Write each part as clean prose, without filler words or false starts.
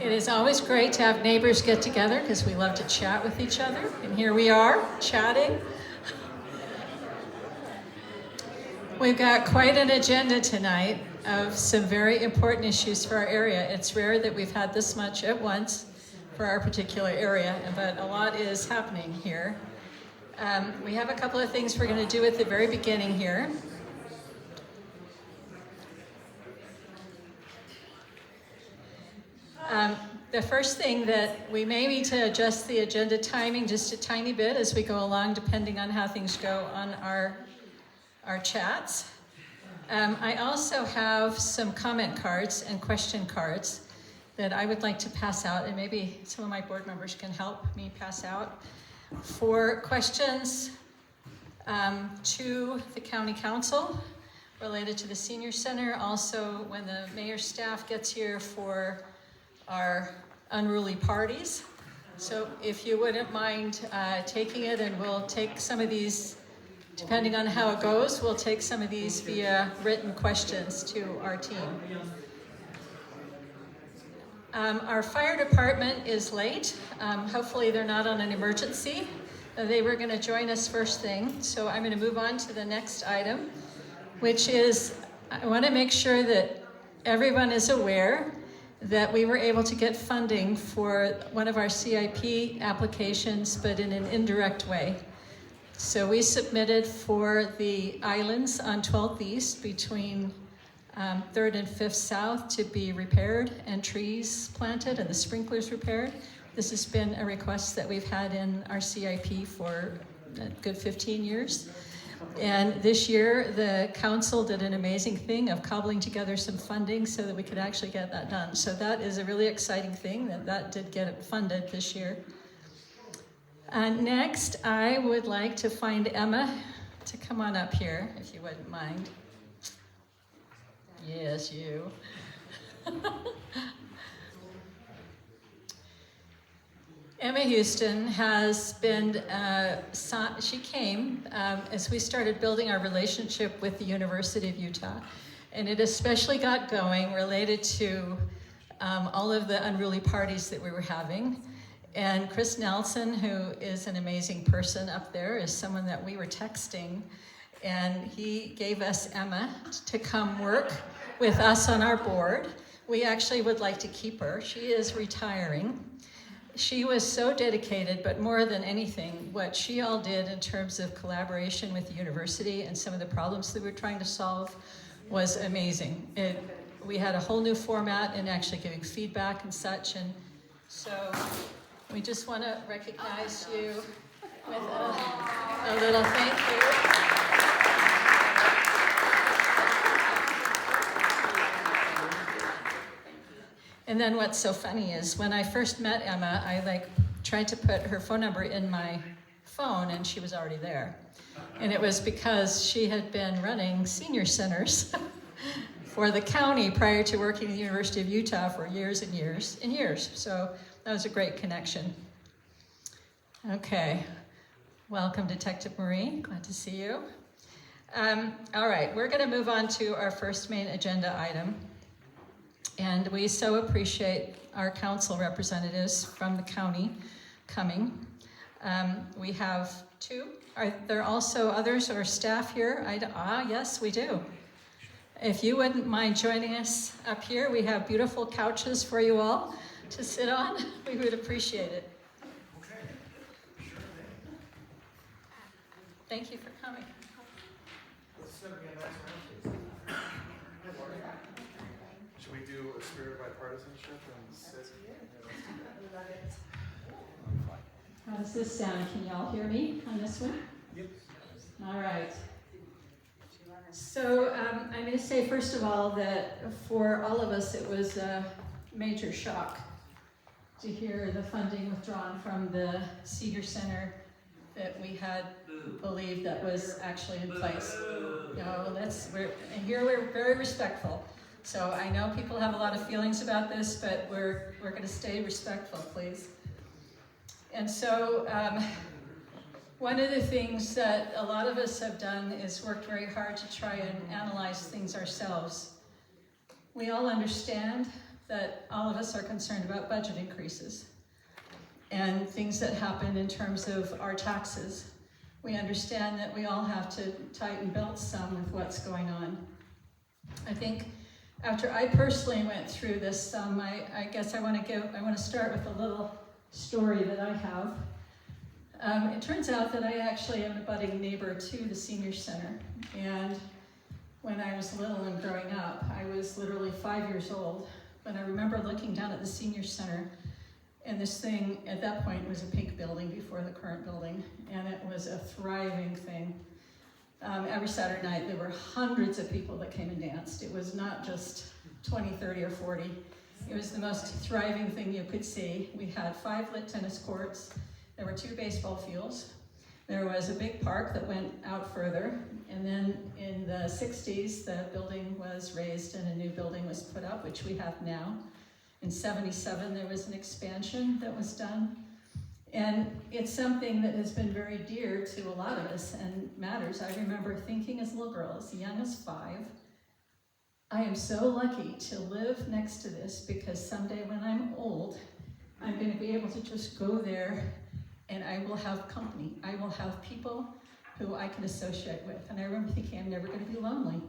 It is always great to have neighbors get together because we love to chat with each other. And here we are, chatting. We've got quite an agenda tonight of some very important issues for our area. It's rare that we've had this much at once for our particular area, but a lot is happening here. We have a couple of things we're going to do at the very beginning here. The first thing that we may need to adjust the agenda timing just a tiny bit as we go along, depending on how things go on our chats. I also have some comment cards and question cards that I would like to pass out, and maybe some of my board members can help me pass out for questions to the county council related to the senior center. Also, when the mayor's staff gets here for our unruly parties. So if you wouldn't mind taking it, and we'll take some of these, depending on how it goes, we'll take some of these via written questions to our team. Our fire department is late. Hopefully they're not on an emergency. They were going to join us first thing. So I'm going to move on to the next item, which is I want to make sure that everyone is aware that we were able to get funding for one of our CIP applications, but in an indirect way. So we submitted for the islands on 12th East between 3rd and 5th South to be repaired and trees planted and the sprinklers repaired. This has been a request that we've had in our CIP for a good 15 years. And this year, the council did an amazing thing of cobbling together some funding so that we could actually get that done. So that is a really exciting thing that did get it funded this year. Next, I would like to find Emma to come on up here, if you wouldn't mind. Yes, you. Emma Houston has been, she came as we started building our relationship with the University of Utah. And it especially got going related to all of the unruly parties that we were having. And Chris Nelson, who is an amazing person up there, is someone that we were texting. And he gave us Emma to come work with us on our board. We actually would like to keep her. She is retiring. She was so dedicated, but more than anything, what she all did in terms of collaboration with the university and some of the problems that we were trying to solve was amazing. We had a whole new format and actually giving feedback and such, and so we just want to recognize you with a little thank you. And then what's so funny is when I first met Emma, I tried to put her phone number in my phone and she was already there. And it was because she had been running senior centers for the county prior to working at the University of Utah for years and years and years. So that was a great connection. Okay, welcome Detective Marie, glad to see you. All right, we're gonna move on to our first main agenda item. And we so appreciate our council representatives from the county coming. We have two. Are there also others or staff here? Yes, we do. If you wouldn't mind joining us up here, we have beautiful couches for you all to sit on. We would appreciate it. Okay, sure thing. Thank you for coming. Let's set me a nice round, please. Should we do a spirit of bipartisanship and sit? How does this sound? Can y'all hear me on this one? Yep. All right. So I'm going to say, first of all, that for all of us, it was a major shock to hear the funding withdrawn from the Cedar Center that we had believed that was actually in place. We're very respectful. So I know people have a lot of feelings about this, but we're going to stay respectful, please. And so one of the things that a lot of us have done is worked very hard to try and analyze things ourselves. We all understand that all of us are concerned about budget increases and things that happen in terms of our taxes. We understand that we all have to tighten belts some with what's going on. I think after I personally went through this, I guess I want to start with a little story that I have. It turns out that I actually am a budding neighbor to the senior center, and when I was little and growing up, I was literally 5 years old when I remember looking down at the senior center, and this thing at that point was a pink building before the current building, and it was a thriving thing. Every Saturday night there were hundreds of people that came and danced. It was not just 20, 30, or 40. It was the most thriving thing you could see. We had 5 lit tennis courts. There were 2 baseball fields. There was a big park that went out further. And then in the 60s, the building was raised and a new building was put up, which we have now. In 77, there was an expansion that was done. And it's something that has been very dear to a lot of us and matters. I remember thinking as a little girl, as young as 5, I am so lucky to live next to this because someday when I'm old, I'm going to be able to just go there and I will have company. I will have people who I can associate with. And I remember thinking I'm never going to be lonely.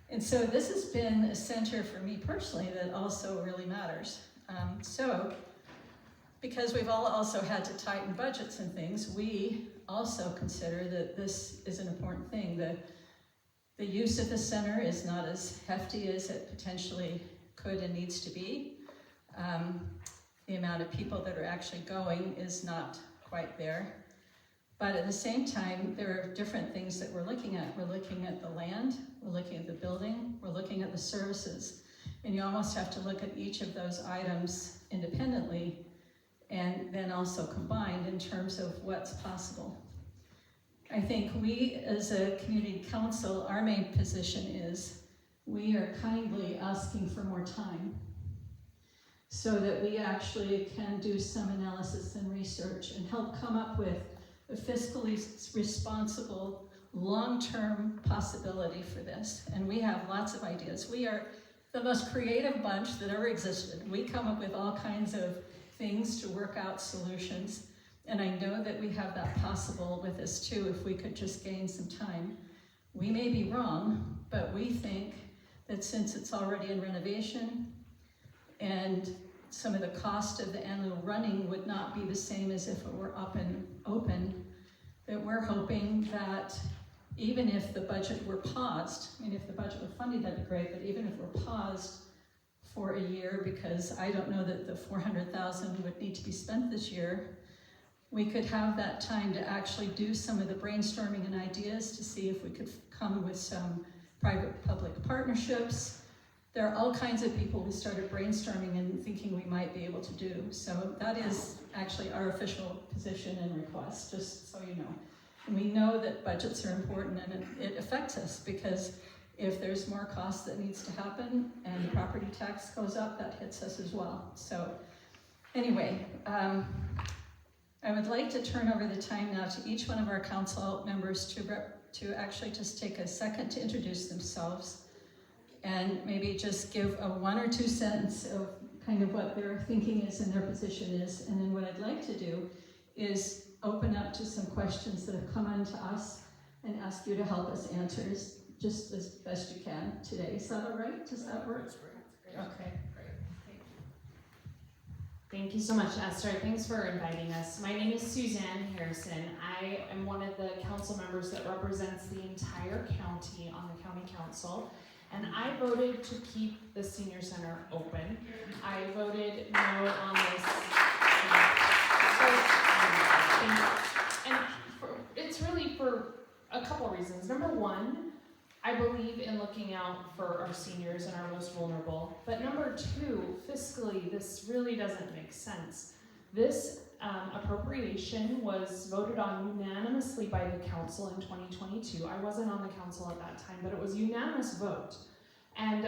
And so this has been a center for me personally that also really matters. Because we've all also had to tighten budgets and things, we also consider that this is an important thing. The use of the center is not as hefty as it potentially could and needs to be. The amount of people that are actually going is not quite there. But at the same time, there are different things that we're looking at. We're looking at the land, we're looking at the building, we're looking at the services. And you almost have to look at each of those items independently and then also combined in terms of what's possible. I think we as a community council, our main position is we are kindly asking for more time so that we actually can do some analysis and research and help come up with a fiscally responsible long-term possibility for this. And we have lots of ideas. We are the most creative bunch that ever existed. We come up with all kinds of things to work out solutions. And I know that we have that possible with this too, if we could just gain some time. We may be wrong, but we think that since it's already in renovation and some of the cost of the annual running would not be the same as if it were up and open, that we're hoping that even if the budget were paused, I mean, if the budget were funded, that'd be great, but even if we're paused for a year, because I don't know that the $400,000 would need to be spent this year, we could have that time to actually do some of the brainstorming and ideas to see if we could come with some private-public partnerships. There are all kinds of people who started brainstorming and thinking we might be able to do. So that is actually our official position and request, just so you know. And we know that budgets are important and it affects us because if there's more cost that needs to happen and the property tax goes up, that hits us as well. So anyway, I would like to turn over the time now to each one of our council members to actually just take a second to introduce themselves and maybe just give a 1 or 2 sentence of kind of what their thinking is and their position is. And then what I'd like to do is open up to some questions that have come in to us and ask you to help us answer just as best you can today. Is that all right? Does that work? That's great. Okay. Thank you so much, Esther. Thanks for inviting us. My name is Suzanne Harrison. I am one of the council members that represents the entire county on the county council. And I voted to keep the senior center open. I voted no on this. It's really for a couple reasons. Number one, I believe in looking out for our seniors and our most vulnerable. But number two, fiscally, this really doesn't make sense. This appropriation was voted on unanimously by the council in 2022. I wasn't on the council at that time, but it was a unanimous vote. And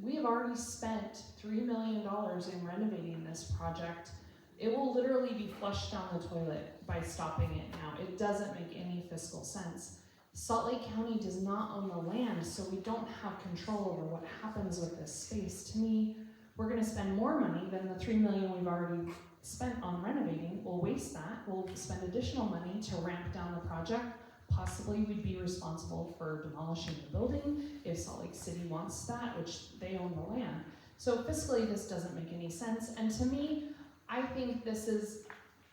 we have already spent $3 million in renovating this project. It will literally be flushed down the toilet by stopping it now. It doesn't make any fiscal sense. Salt Lake County does not own the land, so we don't have control over what happens with this space. To me, we're gonna spend more money than the $3 million we've already spent on renovating. We'll waste that, we'll spend additional money to ramp down the project. Possibly we'd be responsible for demolishing the building if Salt Lake City wants that, which they own the land. So fiscally, this doesn't make any sense. And to me, I think this is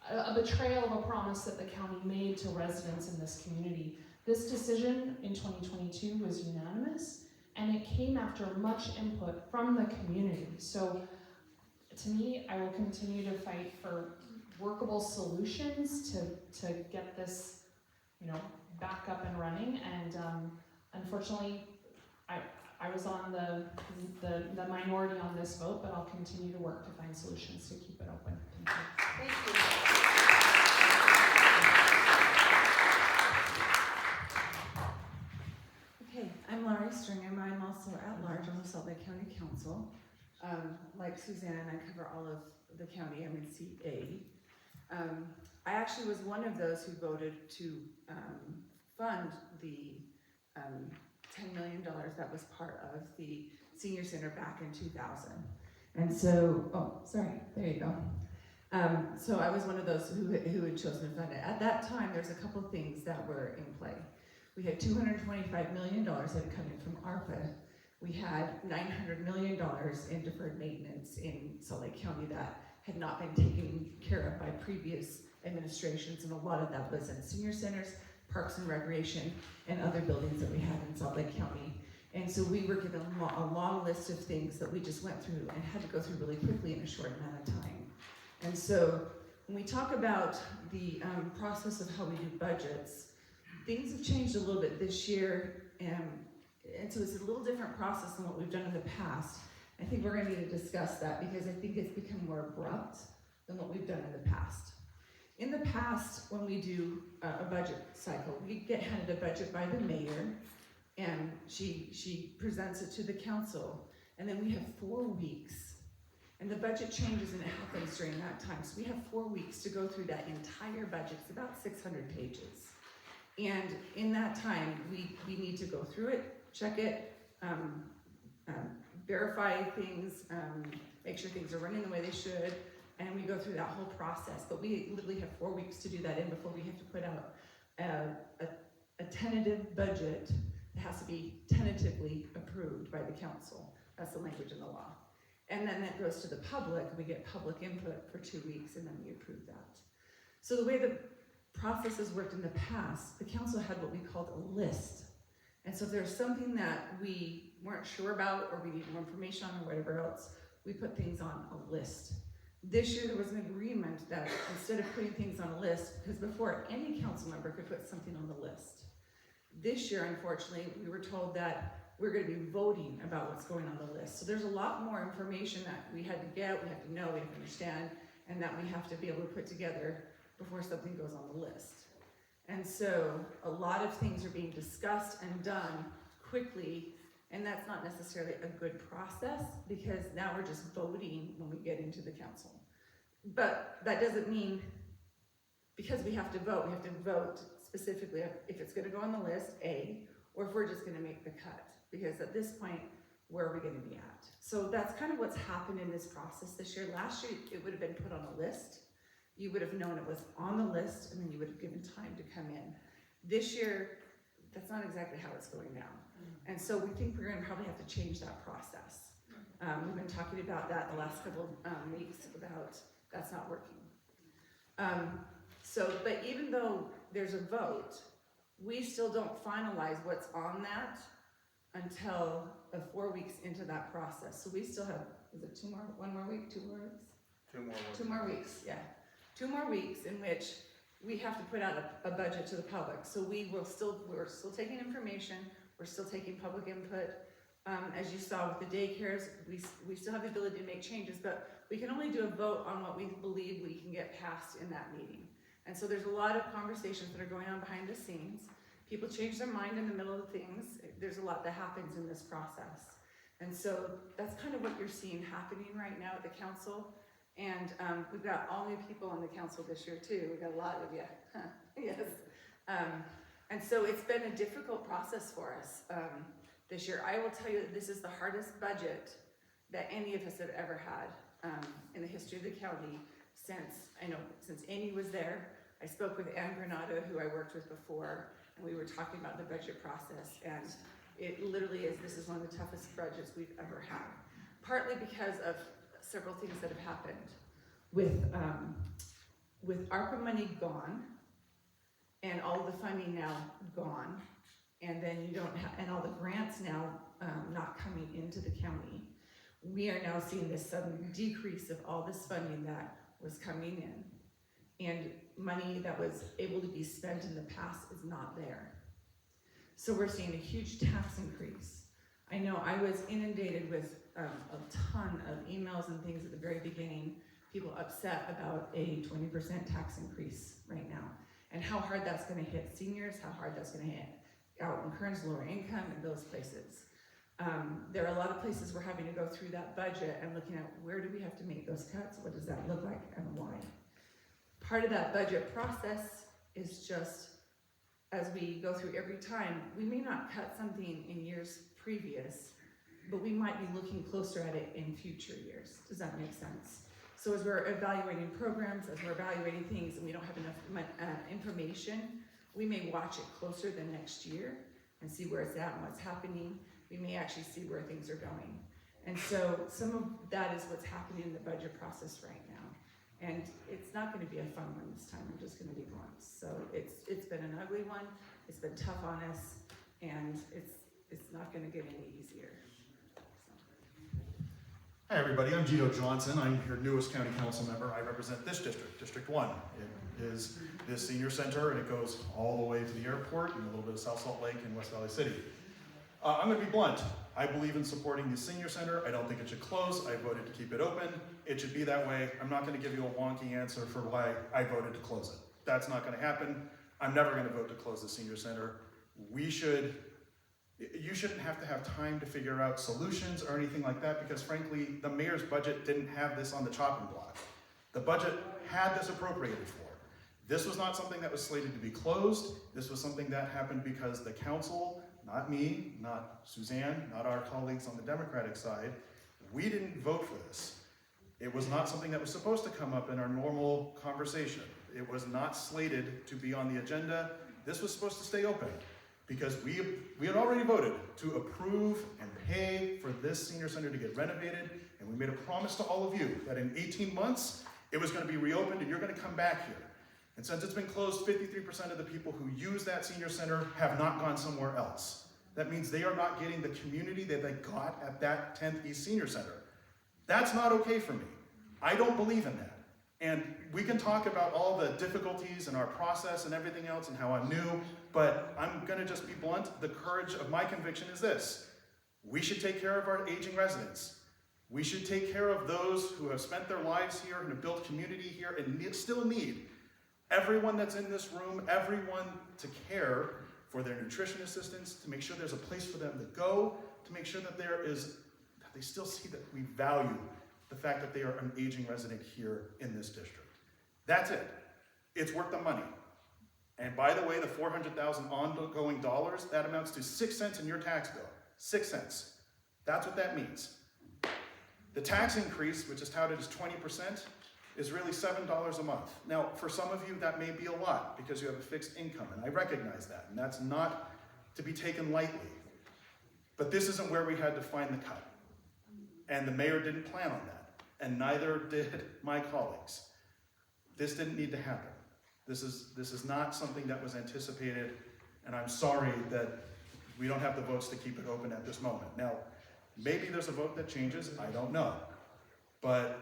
a betrayal of a promise that the county made to residents in this community. This decision in 2022 was unanimous, and it came after much input from the community. So to me, I will continue to fight for workable solutions to get this, back up and running. And unfortunately, I was on the minority on this vote, but I'll continue to work to find solutions to keep it open. Thank you. Thank you. Okay, I'm Laurie Stringer. I'm also at large on the Salt Lake County Council. Like Suzanne, I cover all of the county MNCA. I actually was one of those who voted to fund the $10 million that was part of the senior center back in 2000. And so, there you go. So I was one of those who had chosen to fund it. At that time, there's a couple things that were in play. We had $225 million that had come in from ARPA. We had $900 million in deferred maintenance in Salt Lake County that had not been taken care of by previous administrations, and a lot of that was in senior centers, parks and recreation, and other buildings that we had in Salt Lake County. And so we were given a long list of things that we just went through and had to go through really quickly in a short amount of time. And so when we talk about the process of how we do budgets, things have changed a little bit this year, and so it's a little different process than what we've done in the past. I think we're going to need to discuss that because I think it's become more abrupt than what we've done in the past. In the past, when we do a budget cycle, we get handed a budget by the mayor, and she presents it to the council, and then we have 4 weeks, and the budget changes and it happens during that time. So we have 4 weeks to go through that entire budget. It's about 600 pages. And in that time, we need to go through it, check it, verify things, make sure things are running the way they should, and we go through that whole process. But we literally have 4 weeks to do that in before we have to put out a tentative budget that has to be tentatively approved by the council. That's the language in the law. And then that goes to the public, we get public input for 2 weeks, and then we approve that. So the way the process has worked in the past, the council had what we called a list. And so if there's something that we weren't sure about or we need more information on or whatever else, we put things on a list. This year there was an agreement that instead of putting things on a list, because before any council member could put something on the list. This year, unfortunately, we were told that we're going to be voting about what's going on the list. So there's a lot more information that we had to get, we have to know, we have to understand, and that we have to be able to put together before something goes on the list. And so a lot of things are being discussed and done quickly, and that's not necessarily a good process because now we're just voting when we get into the council. But that doesn't mean, because we have to vote specifically if it's going to go on the list, A, or if we're just going to make the cut. Because at this point, where are we going to be at? So that's kind of what's happened in this process this year. Last year, it would have been put on a list. You would have known it was on the list, and then you would have given time to come in. This year, that's not exactly how it's going down. And so we think we're going to probably have to change that process. We've been talking about that the last couple of weeks about that's not working. But even though there's a vote, we still don't finalize what's on that until 4 weeks into that process. So we still have, is it 2 more weeks? 2 more weeks, yeah. 2 more weeks in which we have to put out a budget to the public. So we're still taking information, we're still taking public input. As you saw with the daycares, we still have the ability to make changes, but we can only do a vote on what we believe we can get passed in that meeting. And so there's a lot of conversations that are going on behind the scenes. People change their mind in the middle of things. There's a lot that happens in this process. And so that's kind of what you're seeing happening right now at the council. And we've got all new people on the council this year too. We've got a lot of you, yes. And so it's been a difficult process for us this year. I will tell you that this is the hardest budget that any of us have ever had in the history of the county since Amy was there. I spoke with Ann Granado, who I worked with before, and we were talking about the budget process, and it literally is, this is one of the toughest budgets we've ever had. Partly because of several things that have happened. With ARPA money gone, and all the funding now gone, and then you don't have, and all the grants now not coming into the county, we are now seeing this sudden decrease of all this funding that was coming in, and money that was able to be spent in the past is not there. So we're seeing a huge tax increase. I know I was inundated with a ton of emails and things at the very beginning, people upset about a 20% tax increase right now, and how hard that's gonna hit seniors, how hard that's gonna hit out in Kern's lower income and those places. There are a lot of places we're having to go through that budget and looking at where do we have to make those cuts, what does that look like, and why. Part of that budget process is just, as we go through every time, we may not cut something in years previous, but we might be looking closer at it in future years. Does that make sense? So as we're evaluating programs, as we're evaluating things and we don't have enough information, we may watch it closer than next year and see where it's at and what's happening. We may actually see where things are going. And so some of that is what's happening in the budget process right now. And it's not gonna be a fun one this time, I'm just gonna be blunt. So it's been an ugly one, it's been tough on us, and it's not gonna get any easier. Hi everybody, I'm Gino Johnson. I'm your newest county council member. I represent this district, District 1. It is this senior center, and it goes all the way to the airport and a little bit of South Salt Lake and West Valley City. I'm gonna be blunt. I believe in supporting the senior center. I don't think it should close. I voted to keep it open. It should be that way. I'm not gonna give you a wonky answer for why I voted to close it. That's not gonna happen. I'm never gonna vote to close the senior center. You shouldn't have to have time to figure out solutions or anything like that, because frankly, the mayor's budget didn't have this on the chopping block. The budget had this appropriated for. This was not something that was slated to be closed. This was something that happened because the council, not me, not Suzanne, not our colleagues on the Democratic side, we didn't vote for this. It was not something that was supposed to come up in our normal conversation. It was not slated to be on the agenda. This was supposed to stay open because we had already voted to approve and pay for this senior center to get renovated, and we made a promise to all of you that in 18 months, it was gonna be reopened and you're gonna come back here. And since it's been closed, 53% of the people who use that senior center have not gone somewhere else. That means they are not getting the community that they got at that 10th East Senior Center. That's not okay for me. I don't believe in that. And we can talk about all the difficulties in our process and everything else and how I'm new, but I'm gonna just be blunt. The courage of my conviction is this: we should take care of our aging residents. We should take care of those who have spent their lives here and have built community here and still need everyone that's in this room, everyone to care for their nutrition assistants, to make sure there's a place for them to go, to make sure that that they still see that we value the fact that they are an aging resident here in this district. That's it. It's worth the money. And by the way, the $400,000 ongoing dollars, that amounts to 6 cents in your tax bill. 6 cents. That's what that means. The tax increase, which is touted as 20%, is really $7 a month. Now, for some of you, that may be a lot because you have a fixed income, and I recognize that, and that's not to be taken lightly. But this isn't where we had to find the cut. And the mayor didn't plan on that, and neither did my colleagues. This didn't need to happen. This is not something that was anticipated, and I'm sorry that we don't have the votes to keep it open at this moment. Now, maybe there's a vote that changes, I don't know. But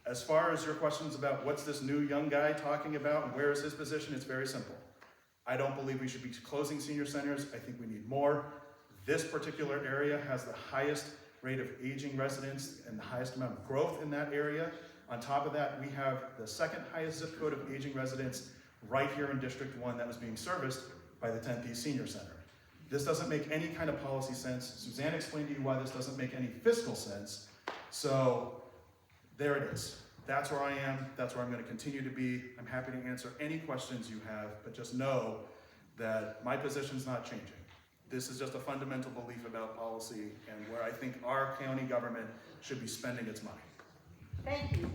as far as your questions about what's this new young guy talking about and where is his position, it's very simple. I don't believe we should be closing senior centers. I think we need more. This particular area has the highest rate of aging residents and the highest amount of growth in that area. On top of that, we have the second highest zip code of aging residents right here in District 1 that was being serviced by the 10th East Senior Center. This doesn't make any kind of policy sense. Suzanne explained to you why this doesn't make any fiscal sense. So there it is. That's where I am. That's where I'm going to continue to be. I'm happy to answer any questions you have, but just know that my position's not changing. This is just a fundamental belief about policy and where I think our county government should be spending its money. Thank you.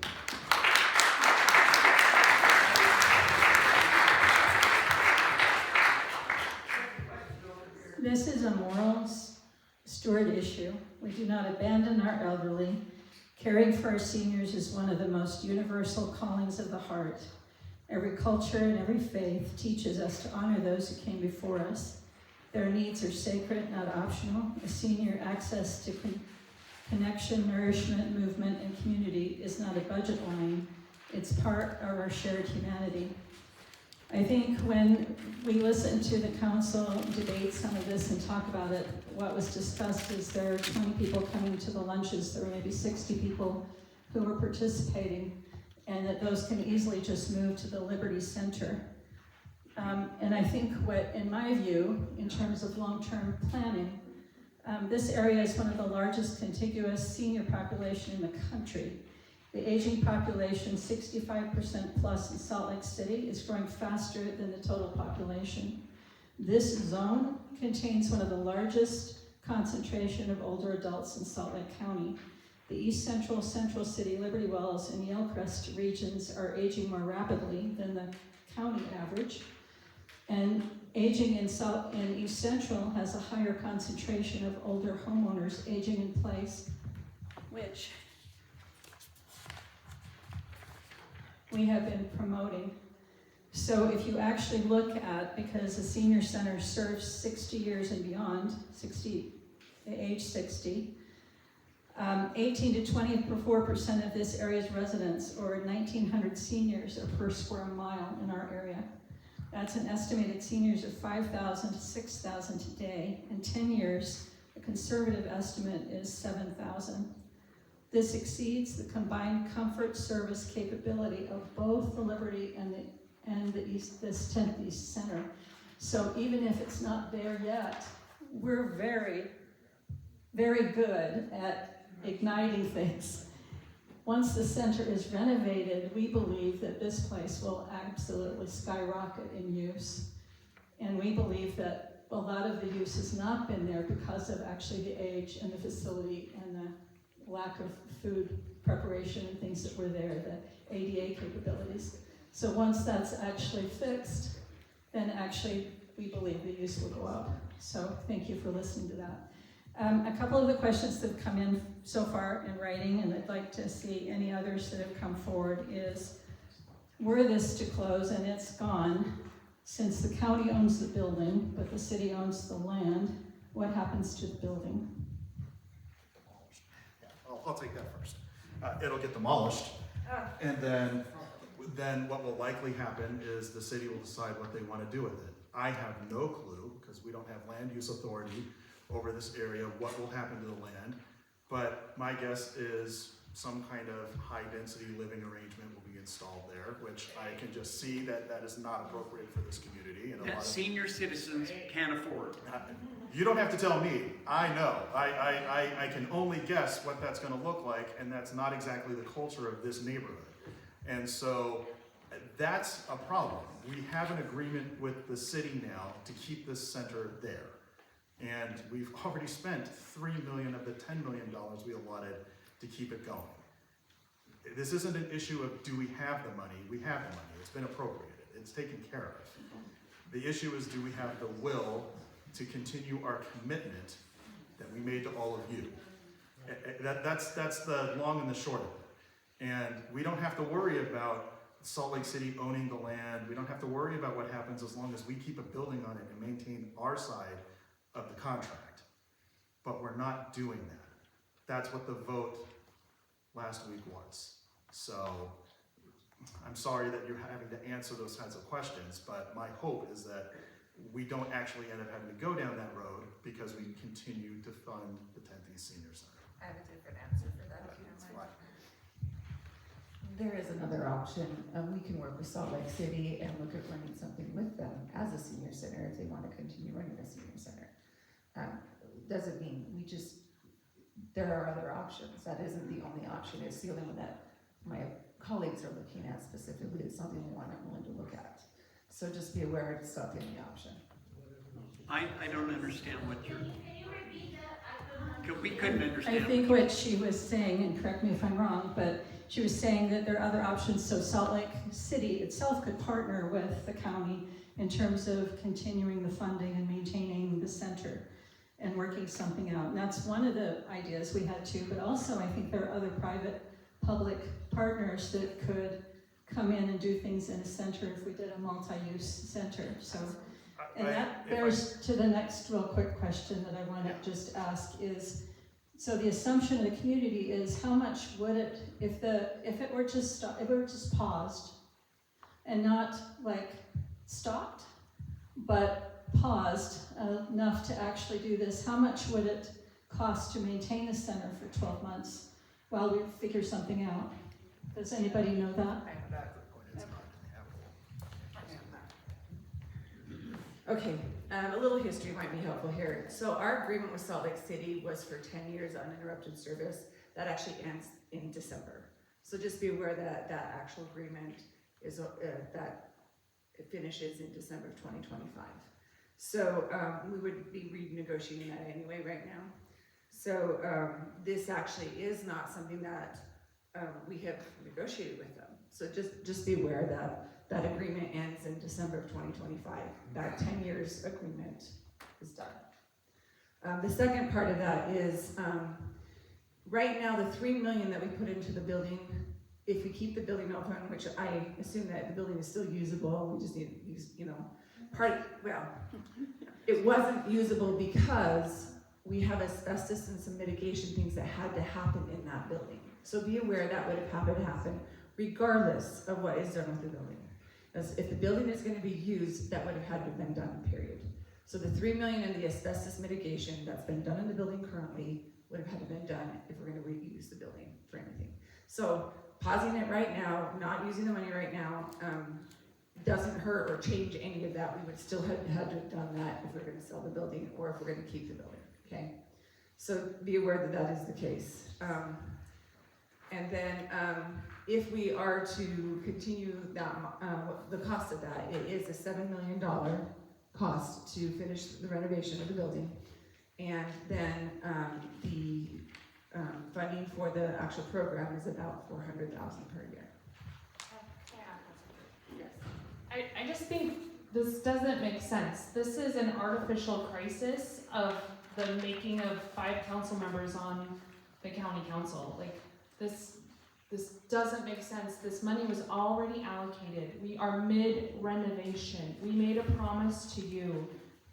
This is a moral steward issue. We do not abandon our elderly. Caring for our seniors is one of the most universal callings of the heart. Every culture and every faith teaches us to honor those who came before us. Their needs are sacred, not optional. A senior access to connection, nourishment, movement, and community is not a budget line. It's part of our shared humanity. I think when we listen to the council debate some of this and talk about it, what was discussed is there are 20 people coming to the lunches, there were maybe 60 people who were participating, and that those can easily just move to the Liberty Center. And I think what, in my view, in terms of long-term planning, this area is one of the largest contiguous senior population in the country. The aging population, 65% plus in Salt Lake City, is growing faster than the total population. This zone contains one of the largest concentration of older adults in Salt Lake County. The East Central, Central City, Liberty Wells, and Yellcrest regions are aging more rapidly than the county average. And aging in East Central has a higher concentration of older homeowners aging in place, which we have been promoting. So if you actually look at, because the senior center serves 60 years and beyond, age 60, 18 to 24% of this area's residents, or 1,900 seniors, are per square mile in our area. That's an estimated seniors of 5,000 to 6,000 today. In 10 years, a conservative estimate is 7,000. This exceeds the combined comfort service capability of both the Liberty and the 10th East Center. So even if it's not there yet, we're very, very good at igniting things. Once the center is renovated, we believe that this place will absolutely skyrocket in use. And we believe that a lot of the use has not been there because of actually the age and the facility and the lack of food preparation and things that were there, the ADA capabilities. So once that's actually fixed, then actually we believe the use will go up. So thank you for listening to that. A couple of the questions that have come in so far in writing, and I'd like to see any others that have come forward, is were this to close and it's gone, since the county owns the building, but the city owns the land, what happens to the building? Yeah, I'll take that first. It'll get demolished, and then what will likely happen is the city will decide what they want to do with it. I have no clue, because we don't have land use authority over this area, what will happen to the land, but my guess is some kind of high-density living arrangement will be installed there, which I can just see that that is not appropriate for this community. And That senior citizens can't afford. You don't have to tell me. I know. I can only guess what that's going to look like, and that's not exactly the culture of this neighborhood. And so that's a problem. We have an agreement with the city now to keep this center there. And we've already spent $3 million of the $10 million we allotted to keep it going. This isn't an issue of do we have the money? We have the money. It's been appropriated. It's taken care of. The issue is, do we have the will to continue our commitment that we made to all of you? That's the long and the short of it. And we don't have to worry about Salt Lake City owning the land. We don't have to worry about what happens as long as we keep a building on it and maintain our side of the contract. But we're not doing that. That's what the vote last week was. So I'm sorry that you're having to answer those kinds of questions, but my hope is that we don't actually end up having to go down that road because we continue to fund the 10th East Senior Center. I have a different answer for that, if you don't mind. There is another option. We can work with Salt Lake City and look at running something with them as a senior center if they want to continue running a senior center. Doesn't mean there are other options. That isn't the only option. It's the only one that my colleagues are looking at specifically. It's not the only one I'm willing to look at. So just be aware it's not the only option. I don't understand what you're, we couldn't I understand. think what she was saying, and correct me if I'm wrong, but she was saying that there are other options, so Salt Lake City itself could partner with the county in terms of continuing the funding and maintaining the center and working something out. And that's one of the ideas we had too, but also I think there are other private, public partners that could come in and do things in a center if we did a multi-use center. So, and that bears to the next real quick question that I want to just ask is, so the assumption of the community is how much would it, if it were just paused and not like stopped, but paused enough to actually do this, how much would it cost to maintain the center for 12 months while we figure something out? Does anybody know that? Okay, a little history might be helpful here. So our agreement with Salt Lake City was for 10 years uninterrupted service. That actually ends in December. So just be aware that that actual agreement is that it finishes in December of 2025. So we would be renegotiating that anyway right now. So this actually is not something that we have negotiated with them. So just be aware that that agreement ends in December of 2025. That 10 years agreement is done. The second part of that is, right now the $3 million that we put into the building, if we keep the building open, which I assume that the building is still usable, we just need to use, it wasn't usable because we have asbestos and some mitigation things that had to happen in that building. So be aware that would have happened regardless of what is done with the building. If the building is going to be used, that would have had to have been done, period. So the $3 million in the asbestos mitigation that's been done in the building currently would have had to have been done if we're going to reuse the building for anything. So pausing it right now, not using the money right now, doesn't hurt or change any of that. We would still have had to have done that if we're going to sell the building or if we're going to keep the building, okay? So be aware that that is the case. And then if we are to continue that, the cost of that, it is a $7 million cost to finish the renovation of the building. And then the funding for the actual program is about $400,000 per year. Yes. I just think this doesn't make sense. This is an artificial crisis of the making of 5 council members on the county council. Like, this doesn't make sense. This money was already allocated. We are mid-renovation. We made a promise to you.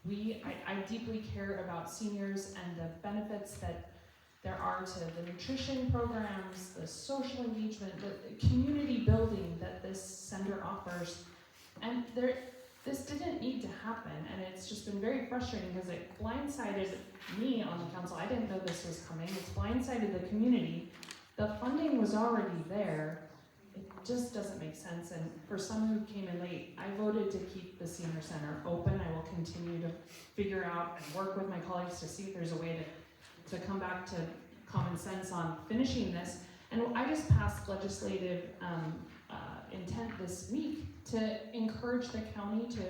I deeply care about seniors and the benefits that there are to the nutrition programs, the social engagement, the community building that this center offers. And this didn't need to happen, and it's just been very frustrating because it blindsided me on the council. I didn't know this was coming. It's blindsided the community. The funding was already there. It just doesn't make sense. And for some who came in late, I voted to keep the senior center open. I will continue to figure out and work with my colleagues to see if there's a way to come back to common sense on finishing this. And I just passed legislative intent this week to encourage the county to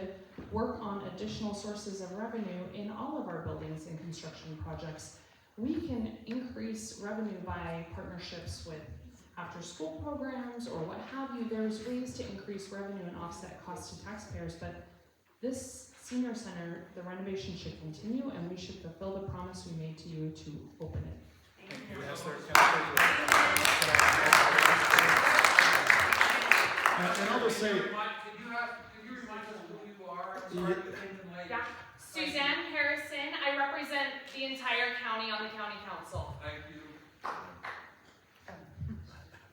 work on additional sources of revenue in all of our buildings and construction projects. We can increase revenue by partnerships with after-school programs or what have you. There's ways to increase revenue and offset costs to taxpayers, but this senior center, the renovation should continue, and we should fulfill the promise we made to you to open it. Yes, sir. And I'll just say, Could you remind us who you are? Sorry, Yeah. Suzanne Harrison. I represent the entire county on the county council. Thank you.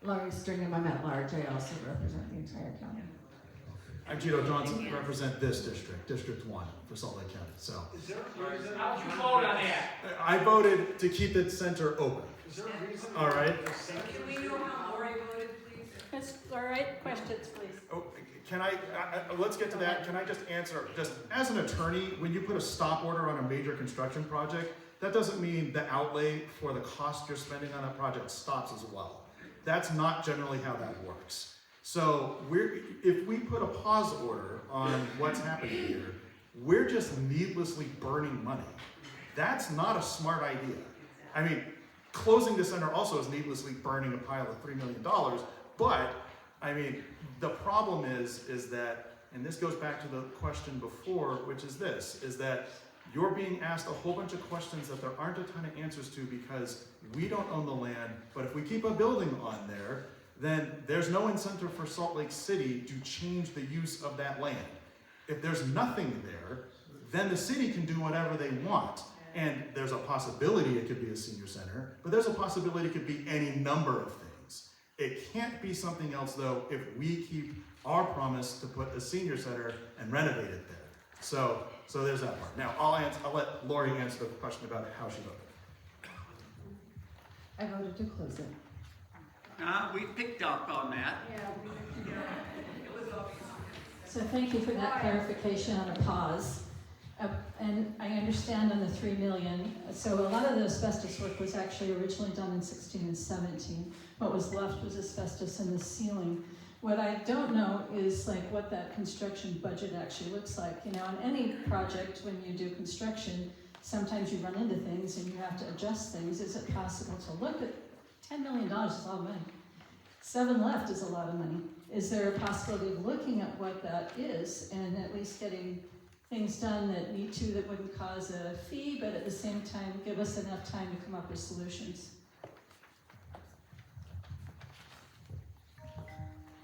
Laurie Stringham, I'm at large. I also represent the entire county. I'm Gito Johnson, I represent this district, District 1 for Salt Lake County. So Is there a reason? How'd you vote on that? I voted to keep the center open. Is there a reason? All right. Can we know how Lori voted, please? That's all right. Questions, please. Oh, can I let's get to that. Can I just answer, just as an attorney, when you put a stop order on a major construction project, that doesn't mean the outlay for the cost you're spending on that project stops as well. That's not generally how that works. So if we put a pause order on what's happening here, we're just needlessly burning money. That's not a smart idea. I mean, closing the center also is needlessly burning a pile of $3 million, but I mean, the problem is that, and this goes back to the question before, which is this, is that you're being asked a whole bunch of questions that there aren't a ton of answers to because we don't own the land, but if we keep a building on there, then there's no incentive for Salt Lake City to change the use of that land. If there's nothing there, then the city can do whatever they want. And there's a possibility it could be a senior center, but there's a possibility it could be any number of things. It can't be something else though if we keep our promise to put a senior center and renovate it there. So there's that part. Now I'll let Lori answer the question about how she voted. I voted to close it. We picked up on that. So thank you for that clarification on a pause. And I understand on the 3 million, so a lot of the asbestos work was actually originally done in 16 and 17. What was left was asbestos in the ceiling. What I don't know is like what that construction budget actually looks like. You know, on any project, when you do construction, sometimes you run into things and you have to adjust things. Is it possible to look at $10 million is a lot of money. 7 left is a lot of money. Is there a possibility of looking at what that is and at least getting things done that need to, that wouldn't cause a fee, but at the same time give us enough time to come up with solutions?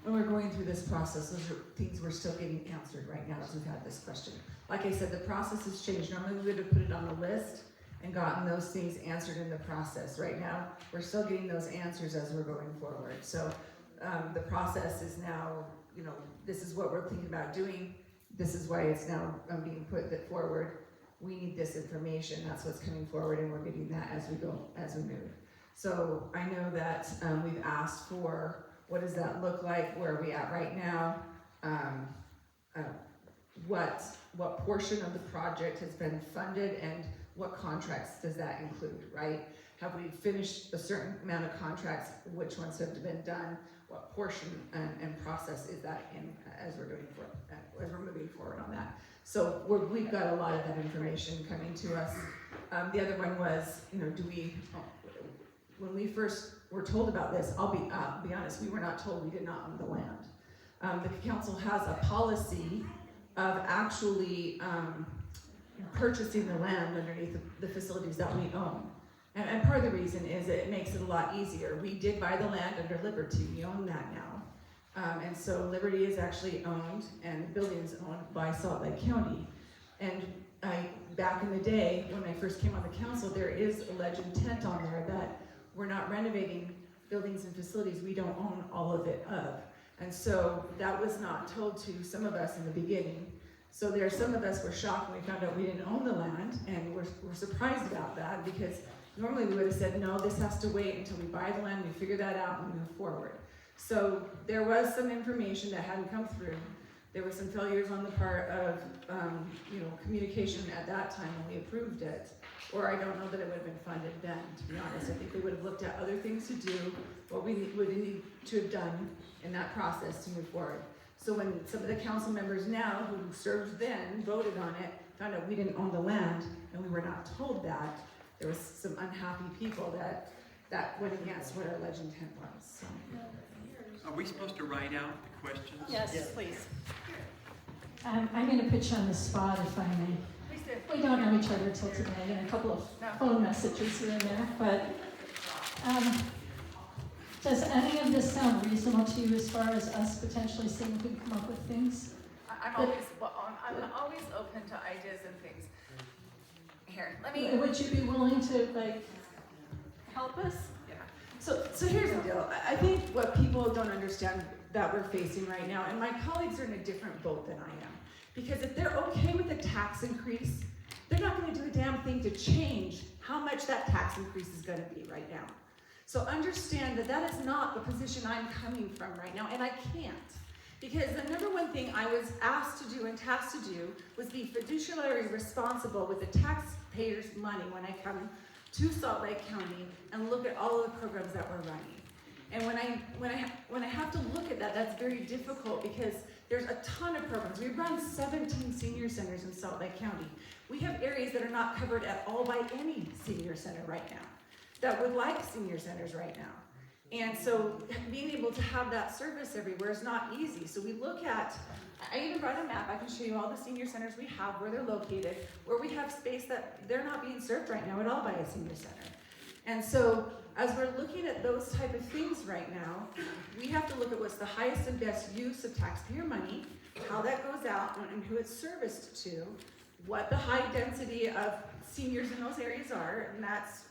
When we're going through this process, those are things we're still getting answered right now as we've had this question. Like I said, the process has changed. Normally we would have put it on the list and gotten those things answered in the process. Right now, we're still getting those answers as we're going forward. So the process is now, you know, this is what we're thinking about doing. This is why it's now being put forward. We need this information. That's what's coming forward, and we're getting that as we go, as we move. So I know that we've asked for what does that look like? Where are we at right now? What portion of the project has been funded, and what contracts does that include? Right? Have we finished a certain amount of contracts? Which ones have been done? What portion and process is that in as we're moving forward on that? So we've got a lot of that information coming to us. The other one was, you know, when we first were told about this, I'll be honest, we were not told we did not own the land. The council has a policy of actually purchasing the land underneath the facilities that we own. And part of the reason is it makes it a lot easier. We did buy the land under Liberty, we own that now. And so Liberty is actually owned, and the building is owned by Salt Lake County. And back in the day, when I first came on the council, there is a alleged intent on there that we're not renovating buildings and facilities we don't own all of it of. And so that was not told to some of us in the beginning. So there are some of us were shocked when we found out we didn't own the land, and we're surprised about that, because normally we would have said, no, this has to wait until we buy the land, we figure that out, and we move forward. So there was some information that hadn't come through. There were some failures on the part of communication at that time when we approved it. Or I don't know that it would have been funded then, to be honest. I think we would have looked at other things to do, what we would need to have done in that process to move forward. So when some of the council members now who served then voted on it, found out we didn't own the land and we were not told that, there was some unhappy people that went against what our alleged intent was. So. Are we supposed to write out the questions? Yes, please. I'm going to put you on the spot, if I may. Please do. We don't know each other till today, and a couple of phone messages here and there, but does any of this sound reasonable to you as far as us potentially seeing if we can come up with things? I'm always open to ideas and things. Here, let me. Would you be willing to Help us? Yeah. So here's the deal. I think what people don't understand that we're facing right now, and my colleagues are in a different boat than I am, because if they're okay with a tax increase, they're not going to do a damn thing to change how much that tax increase is going to be right now. So understand that that is not the position I'm coming from right now, and I can't. Because the number one thing I was asked to do and tasked to do was be fiduciarily responsible with the taxpayers' money when I come to Salt Lake County and look at all of the programs that we're running. And when I have to look at that, that's very difficult, because There's a ton of programs. We run 17 senior centers in Salt Lake County. We have areas that are not covered at all by any senior center right now, that would like senior centers right now. And so being able to have that service everywhere is not easy. So we look at, I even brought a map, I can show you all the senior centers we have, where they're located, where we have space that they're not being served right now at all by a senior center. And so as we're looking at those type of things right now, we have to look at what's the highest and best use of taxpayer money, how that goes out and who it's serviced to, what the high density of seniors in those areas are, and that's,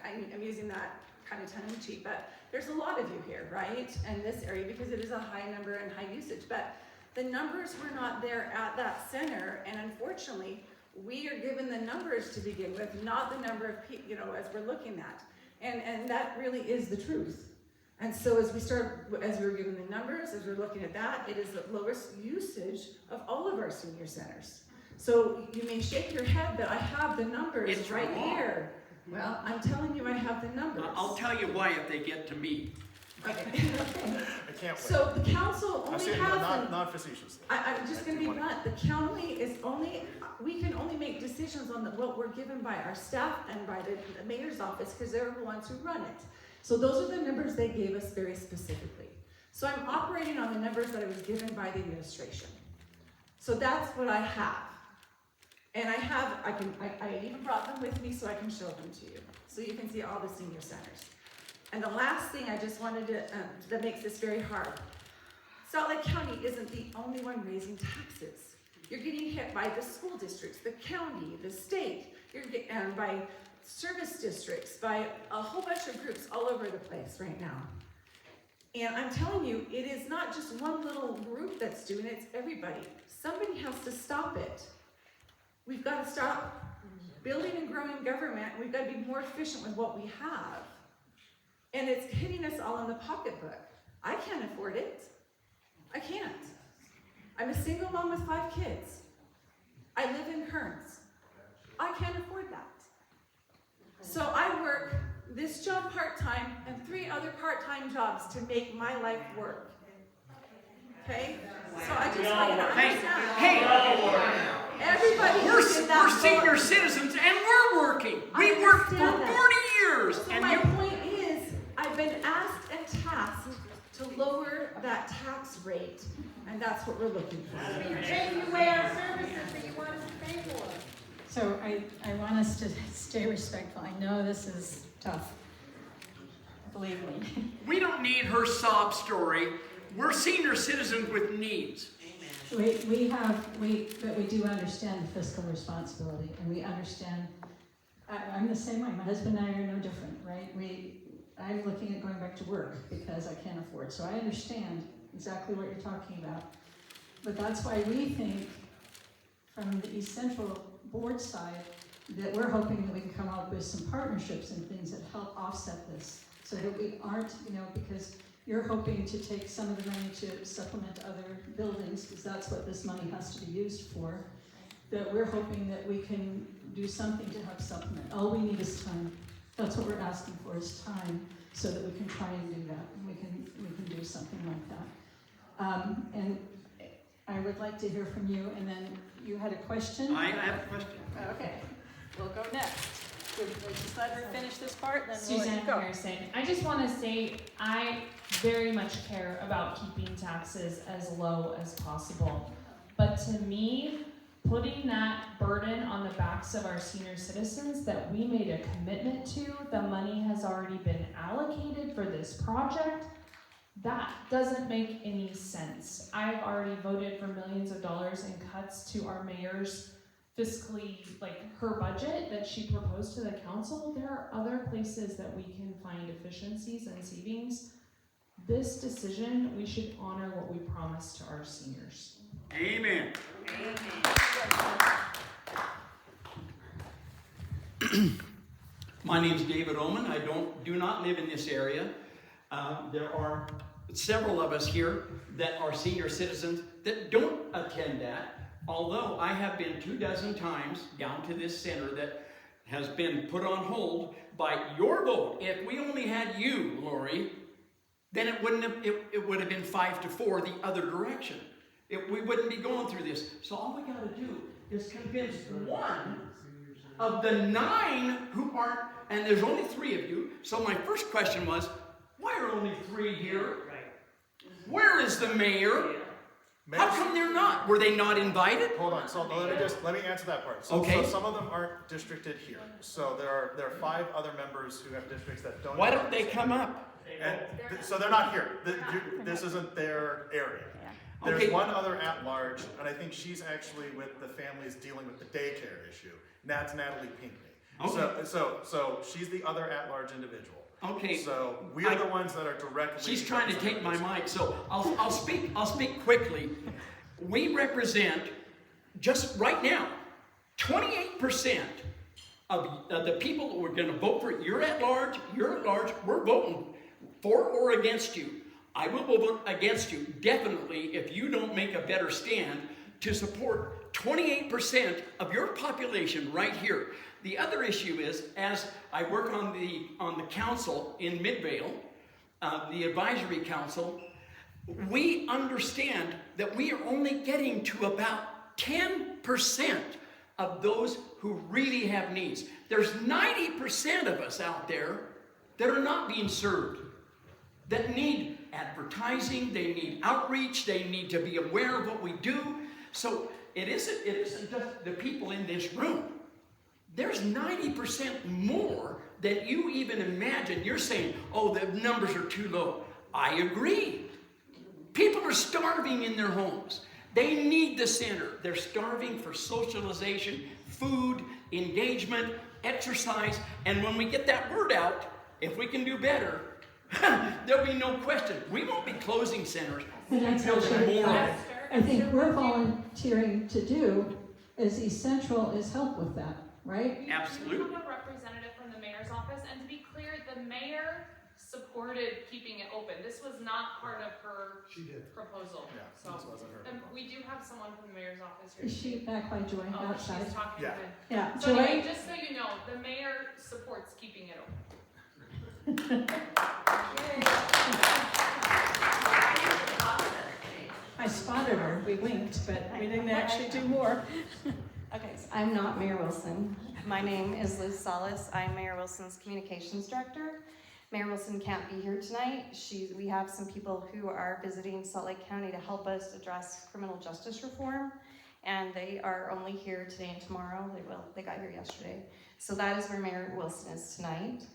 I'm using that kind of tongue in cheek, but there's a lot of you here, right, in this area, because it is a high number and high usage, but the numbers were not there at that center, and unfortunately, we are given the numbers to begin with, not the number of people, you know, as we're looking at, and that really is the truth. And so as we're given the numbers, as we're looking at that, it is the lowest usage of all of our senior centers. So you may shake your head, but I have the numbers It's right wrong. here. Well, I'm telling you I have the numbers. I'll tell you why if they get to me. Okay. I can't wait. So the council I'm only saying, has not facetious. I'm just gonna be blunt, the county is only, we can only make decisions on what we're given by our staff and by the mayor's office, because they're the ones who run it. So those are the numbers they gave us very specifically. So I'm operating on the numbers that I was given by the administration. So that's what I have. And I even brought them with me so I can show them to you. So you can see all the senior centers. And the last thing I just wanted to, that makes this very hard. Salt Lake County isn't the only one raising taxes. You're getting hit by the school districts, the county, the state, by service districts, by a whole bunch of groups all over the place right now. And I'm telling you, it is not just one little group that's doing it, it's everybody. Somebody has to stop it. We've got to stop building and growing government. We've got to be more efficient with what we have. And it's hitting us all in the pocketbook. I can't afford it. I can't. I'm a single mom with 5 kids. I live in Kearns. I can't afford that. So I work this job part-time and 3 other part-time jobs to make my life work. Okay? So I just want you to understand. Hey, Everybody we're who's in that senior boat. citizens and we're working. I We worked for 40 understand that. years. So And my you, point is, I've been asked and tasked to lower that tax rate, and that's what we're looking for. You're taking away our services that you want us to pay for. So I want us to stay respectful. I know this is tough. Believe me. we don't need her sob story. We're senior citizens with needs. But we do understand the fiscal responsibility, and we understand, I'm the same way, my husband and I are no different, right? I'm looking at going back to work because I can't afford, so I understand exactly what you're talking about. But that's why we think, from the East Central board side, that we're hoping that we can come up with some partnerships and things that help offset this, so that we aren't, because you're hoping to take some of the money to supplement other buildings, because that's what this money has to be used for, that we're hoping that we can do something to help supplement. All we need is time. That's what we're asking for, is time, so that we can try and do that, and we can do something like that. And I would like to hear from you, and then you had a question? I have a question. Okay, we'll go next. We'll just let her finish this part, then we'll let Suzanne you go. Harrison. I just want to say I very much care about keeping taxes as low as possible. But to me, putting that burden on the backs of our senior citizens that we made a commitment to, the money has already been allocated for this project, that doesn't make any sense. I've already voted for millions of dollars in cuts to our mayor's fiscally, her budget that she proposed to the council. There are other places that we can find efficiencies and savings. This decision, we should honor what we promised to our seniors. Amen. My name's David Oman. I do not live in this area. There are several of us here that are senior citizens that don't attend that. Although I have been 24 times down to this center that has been put on hold by your vote. If we only had you, Lori, then it would have been 5-4 the other direction. we wouldn't be going through this. So all we gotta do is convince one of the 9 who aren't, and there's only 3 of you. So my first question was, why are only 3 here? Where is the mayor? How come they're not? Were they not invited? Hold on, so let me answer that part. So, Okay. so some of them aren't districted here. So there are 5 other members who have districts that don't. Why don't they come up? And so they're not here. This isn't their area. There's Okay. one other at-large, and I think she's actually with the families dealing with the daycare issue. That's Natalie Pinckney. Okay. So she's the other at-large individual. Okay. So we are the ones that are directly. She's trying to take my mic, so I'll speak quickly. We represent, just right now, 28% of the people who are going to vote for it. You're at large, we're voting for or against you. I will vote against you, definitely, if you don't make a better stand to support 28% of your population right here. The other issue is, as I work on the council in Midvale, the advisory council, we understand that we are only getting to about 10% of those who really have needs. There's 90% of us out there that are not being served, that need advertising, they need outreach, they need to be aware of what we do. So it isn't just the people in this room. There's 90% more than you even imagine. You're saying, oh, the numbers are too low. I agree. People are starving in their homes. They need the center. They're starving for socialization, food, engagement, exercise. And when we get that word out, if we can do better, there'll be no question. We won't be closing centers. And that's We'll be actually building more. I think we're volunteering to do as East Central is help with that, right? Absolutely. We have a representative from the mayor's office, and to be clear, the mayor supported keeping it open. This was not part of her She did. proposal. Yeah, So this wasn't her proposal. we do have someone from the mayor's office here. Is she back by Joy Oh, outside? she's talking Yeah. to me. Yeah, So anyway, Joy, just so you know, the mayor supports keeping it open. I spotted her, we winked, but we didn't actually do more. Okay, so I'm not Mayor Wilson. My name is Liz Salas. I'm Mayor Wilson's Communications Director. Mayor Wilson can't be here tonight. We have some people who are visiting Salt Lake County to help us address criminal justice reform, and they are only here today and tomorrow. They got here yesterday. So that is where Mayor Wilson is tonight.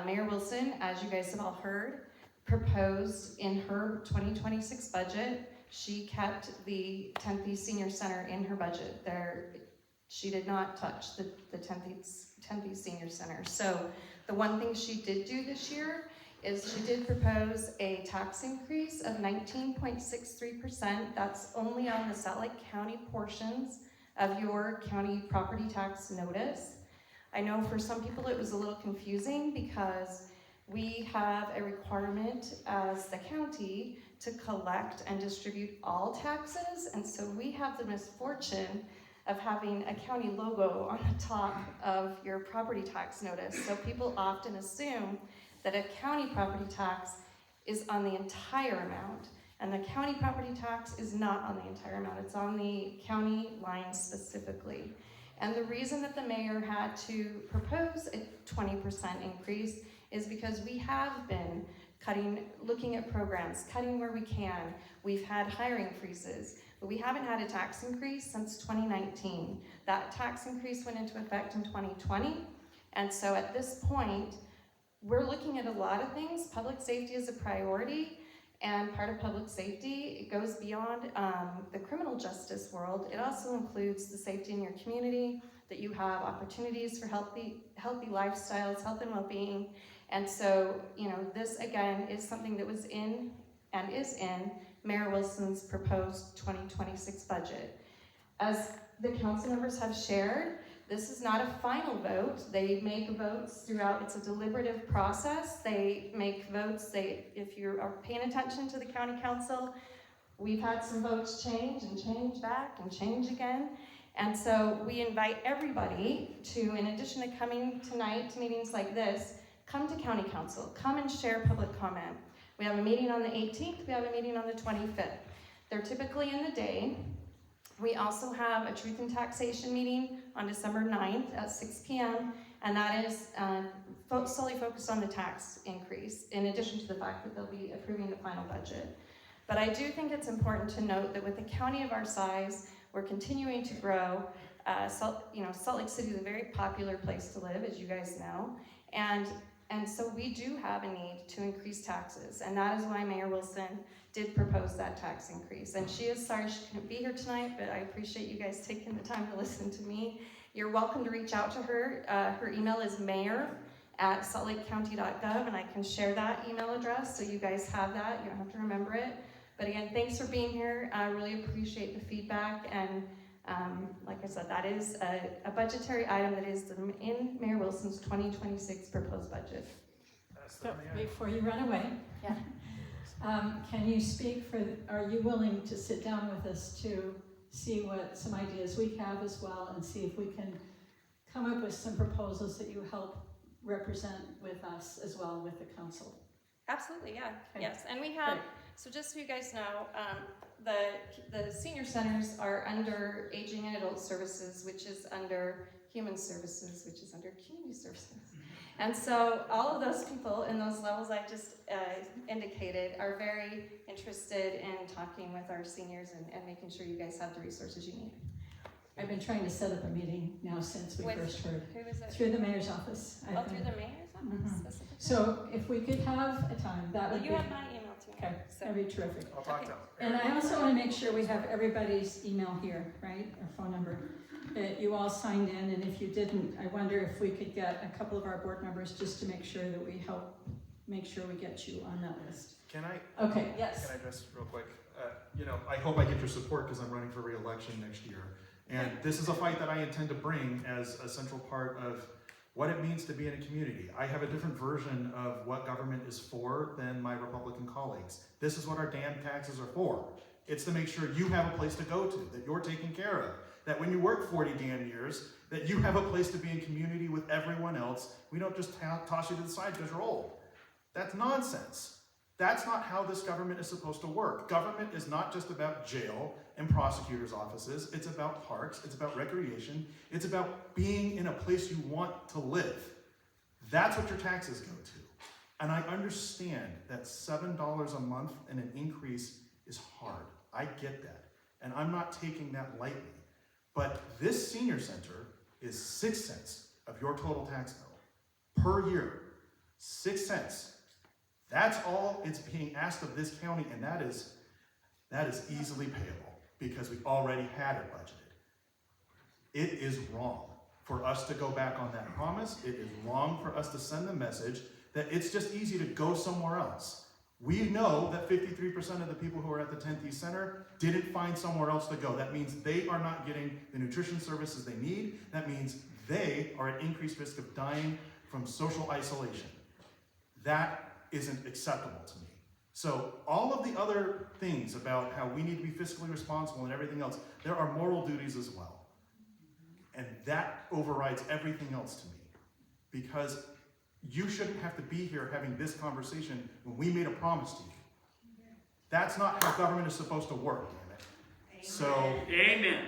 Mayor Wilson, as you guys have all heard, proposed in her 2026 budget, she kept the Tempe Senior Center in her budget. She did not touch the Tempe Senior Center. So the one thing she did do this year is she did propose a tax increase of 19.63%. That's only on the Salt Lake County portions of your county property tax notice. I know for some people it was a little confusing because we have a requirement as the county to collect and distribute all taxes, and so we have the misfortune of having a county logo on the top of your property tax notice. So people often assume that a county property tax is on the entire amount, and the county property tax is not on the entire amount. It's on the county line specifically. And the reason that the mayor had to propose a 20% increase is because we have been looking at programs, cutting where we can. We've had hiring freezes, but we haven't had a tax increase since 2019. That tax increase went into effect in 2020. And so at this point, we're looking at a lot of things. Public safety is a priority, and part of public safety, it goes beyond the criminal justice world. It also includes the safety in your community, that you have opportunities for healthy lifestyles, health and well-being. And so, this again is something that was in and is in Mayor Wilson's proposed 2026 budget. As the council members have shared, this is not a final vote. They make votes throughout. It's a deliberative process. They make votes. If you are paying attention to the county council, we've had some votes change and change back and change again. And so we invite everybody to, in addition to coming tonight to meetings like this, come to county council. Come and share public comment. We have a meeting on the 18th. We have a meeting on the 25th. They're typically in the day. We also have a Truth and Taxation meeting on December 9th at 6 p.m. and that is solely focused on the tax increase, in addition to the fact that they'll be approving the final budget. But I do think it's important to note that with a county of our size, we're continuing to grow. Salt Lake City is a very popular place to live, as you guys know, and so we do have a need to increase taxes, and that is why Mayor Wilson did propose that tax increase. And she is sorry she couldn't be here tonight, but I appreciate you guys taking the time to listen to me. You're welcome to reach out to her. Her email is mayor@saltlakecounty.gov, and I can share that email address so you guys have that. You don't have to remember it. But again, thanks for being here. I really appreciate the feedback, and like I said, that is a budgetary item that is in Mayor Wilson's 2026 proposed budget. So before you run away, Yeah. Can you speak for, are you willing to sit down with us to see what some ideas we have as well, and see if we can come up with some proposals that you help represent with us as well with the council? Absolutely, yeah. Okay. Yes, and we have, Great. so just so you guys know, the senior centers are under Aging and Adult Services, which is under Human Services, which is under Community Services. And so all of those people in those levels I just indicated are very interested in talking with our seniors and making sure you guys have the resources you need. I've been trying to set up a meeting now since we first heard. Who is it? Through the mayor's office. Oh, through the mayor's office? Mhm. Specifically? So if we could have a time, that Well, would you be, have my email too. okay, So, that'd be terrific. I'll talk to And I also want to make sure we have everybody's email here, right, or phone number, that you all signed in, and if you didn't, I wonder if we could get a couple of our board members just to make sure that we help make sure we get you on that list. Can I Okay, yes. just real quick, I hope I get your support because I'm running for re-election next year. And this is a fight that I intend to bring as a central part of what it means to be in a community. I have a different version of what government is for than my Republican colleagues. This is what our damn taxes are for. It's to make sure you have a place to go to, that you're taken care of, that when you work 40 damn years, that you have a place to be in community with everyone else. We don't just toss you to the side because you're old. That's nonsense. That's not how this government is supposed to work. Government is not just about jail and prosecutors' offices. It's about parks, it's about recreation, it's about being in a place you want to live. That's what your taxes go to. And I understand that $7 a month and an increase is hard. I get that. And I'm not taking that lightly. But this senior center is 6 cents of your total tax bill per year. 6 cents. That's all it's being asked of this county, and that is easily payable because we already had it budgeted. It is wrong for us to go back on that promise. It is wrong for us to send the message that it's just easy to go somewhere else. We know that 53% of the people who are at the 10th East Center didn't find somewhere else to go. That means they are not getting the nutrition services they need. That means they are at increased risk of dying from social isolation. That isn't acceptable to me. So all of the other things about how we need to be fiscally responsible and everything else, there are moral duties as well. And that overrides everything else to me. Because you shouldn't have to be here having this conversation when we made a promise to you. That's not how government is supposed to work, damn it. So, Amen.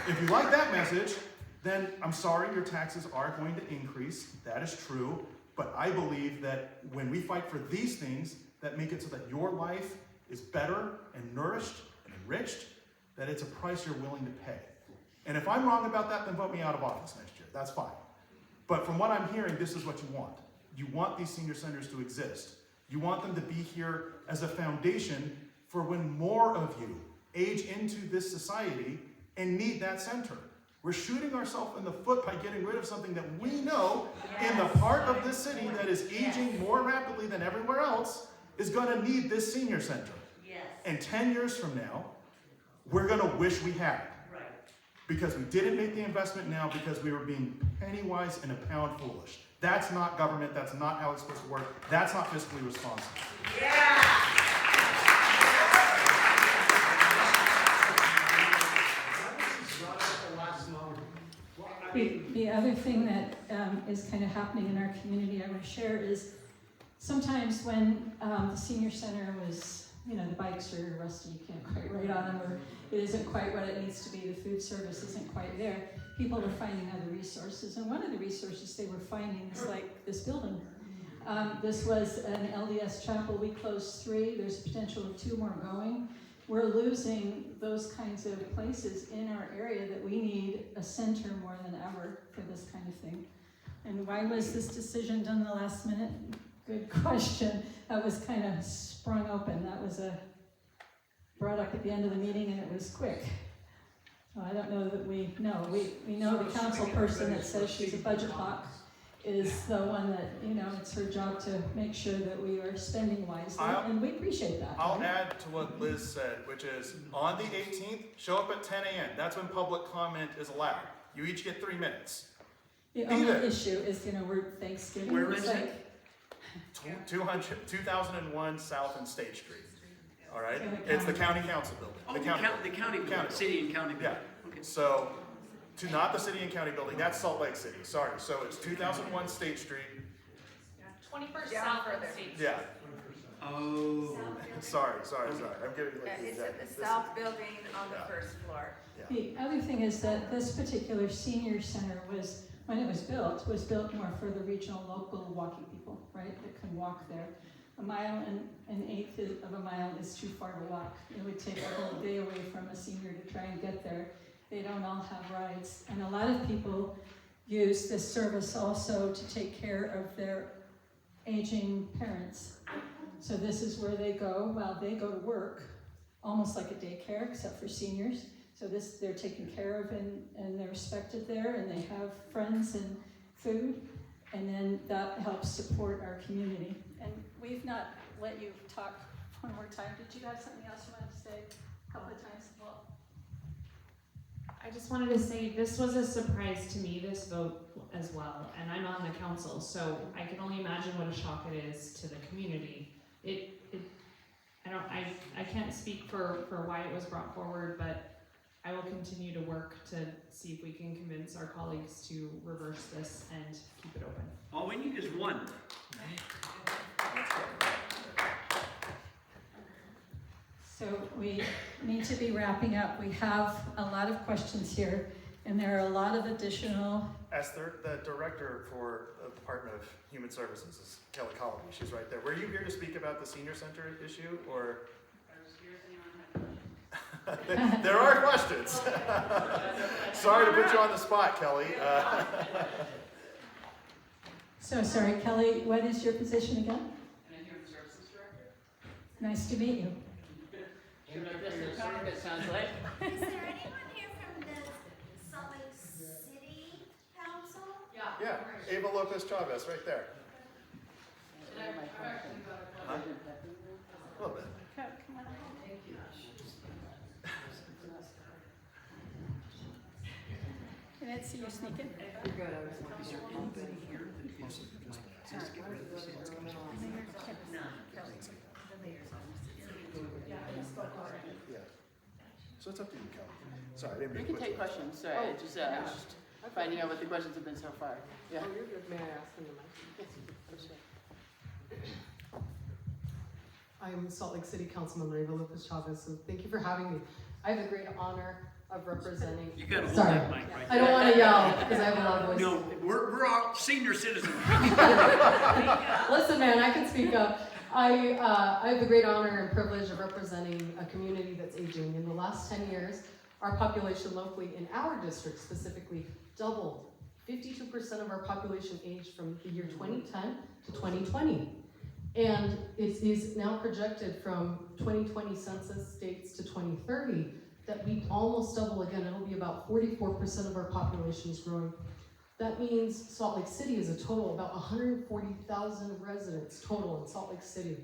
if you like that message, then I'm sorry, your taxes are going to increase. That is true. But I believe that when we fight for these things that make it so that your life is better and nourished and enriched, that it's a price you're willing to pay. And if I'm wrong about that, then vote me out of office next year. That's fine. But from what I'm hearing, this is what you want. You want these senior centers to exist. You want them to be here as a foundation for when more of you age into this society and need that center. We're shooting ourselves in the foot by getting rid of something that we know in the part of this city that is aging more rapidly than everywhere else is going to need this senior center. Yes. And 10 years from now, we're going to wish we had it. Right. Because we didn't make the investment now because we were being penny-wise and a pound foolish. That's not government. That's not how it's supposed to work. That's not fiscally responsible. Yeah. The other thing that is kind of happening in our community I want to share is sometimes when the senior center was, the bikes are rusty, you can't quite right on them, or it isn't quite what it needs to be, the food service isn't quite there, people are finding other resources. And one of the resources they were finding is like this building. This was an LDS chapel. We closed 3. There's potential of 2 more going. We're losing those kinds of places in our area that we need a center more than ever for this kind of thing. And why was this decision done the last minute? Good question. That was kind of sprung open. That was brought up at the end of the meeting, and it was quick. So I don't know that we know. We know the council person that says she's a budget hawk is the one that, it's her job to make sure that we are spending wisely, and we appreciate that. I'll add to what Liz said, which is on the 18th, show up at 10 a.m. That's when public comment is allowed. You each get 3 minutes. The only issue is, we're Thanksgiving. Where It's is like, it? 2001 South and State Street. All right? So It's the county council building. Oh, the county building, city and county building. Yeah. Okay. So, not the city and county building, that's Salt Lake City, sorry. So it's 2001 State Street. 21st Down South further. and State. Yeah, Oh. sorry. I'm giving Yeah, you it's the at the exact- south building on the Yeah. first floor. the other thing is that this particular senior center was, when it was built more for the regional, local walking people, right, that can walk there. A mile and an eighth of a mile is too far to walk. It would take a whole day away from a senior to try and get there. They don't all have rides. And a lot of people use this service also to take care of their aging parents. So this is where they go while they go to work, almost like a daycare, except for seniors. So they're taken care of and they're respected there, and they have friends and food, and then that helps support our community. And we've not let you talk one more time. Did you have something else you wanted to say a couple of times? Well, I just wanted to say this was a surprise to me, this vote as well, and I'm on the council, so I can only imagine what a shock it is to the community. I can't speak for why it was brought forward, but I will continue to work to see if we can convince our colleagues to reverse this and keep it open. All we need is one. so we need to be wrapping up. We have a lot of questions here, and there are a lot of additional. As the director for the Department of Human Services is Kelly Colony. She's right there. Were you here to speak about the senior center issue, or? There are questions. Sorry to put you on the spot, Kelly. So sorry, Kelly, what is your position again? I'm Human Services Director. Nice to meet you. It sounds like. Is there anyone here from the Salt Lake City Council? Yeah, Ava Lopez Chavez, right there. I've actually got a question. A little bit. Come on. Thank you. Can I see you sneaking? You're good. I was wondering, is there anybody here that is to get rid of the sales commission? Yeah. So it's up to you, Kelly. Sorry, I didn't We mean can to put take you on. questions, sorry, just finding out what the questions have been so far. Yeah. Oh, you're good. May I ask them the mic? I'm Salt Lake City Councilmember Ava Lopez Chavez, so thank you for having me. I have the great honor of representing. You gotta hold Sorry. that mic right I don't want to yell because I have a loud voice. No, we're all senior citizens. Listen, man, I can speak up. I have the great honor and privilege of representing a community that's aging. In the last 10 years, our population locally in our district specifically doubled. 52% of our population aged from the year 2010 to 2020. And it is now projected from 2020 census dates to 2030 that we almost double again. It'll be about 44% of our population is growing. That means Salt Lake City is a total, about 140,000 residents total in Salt Lake City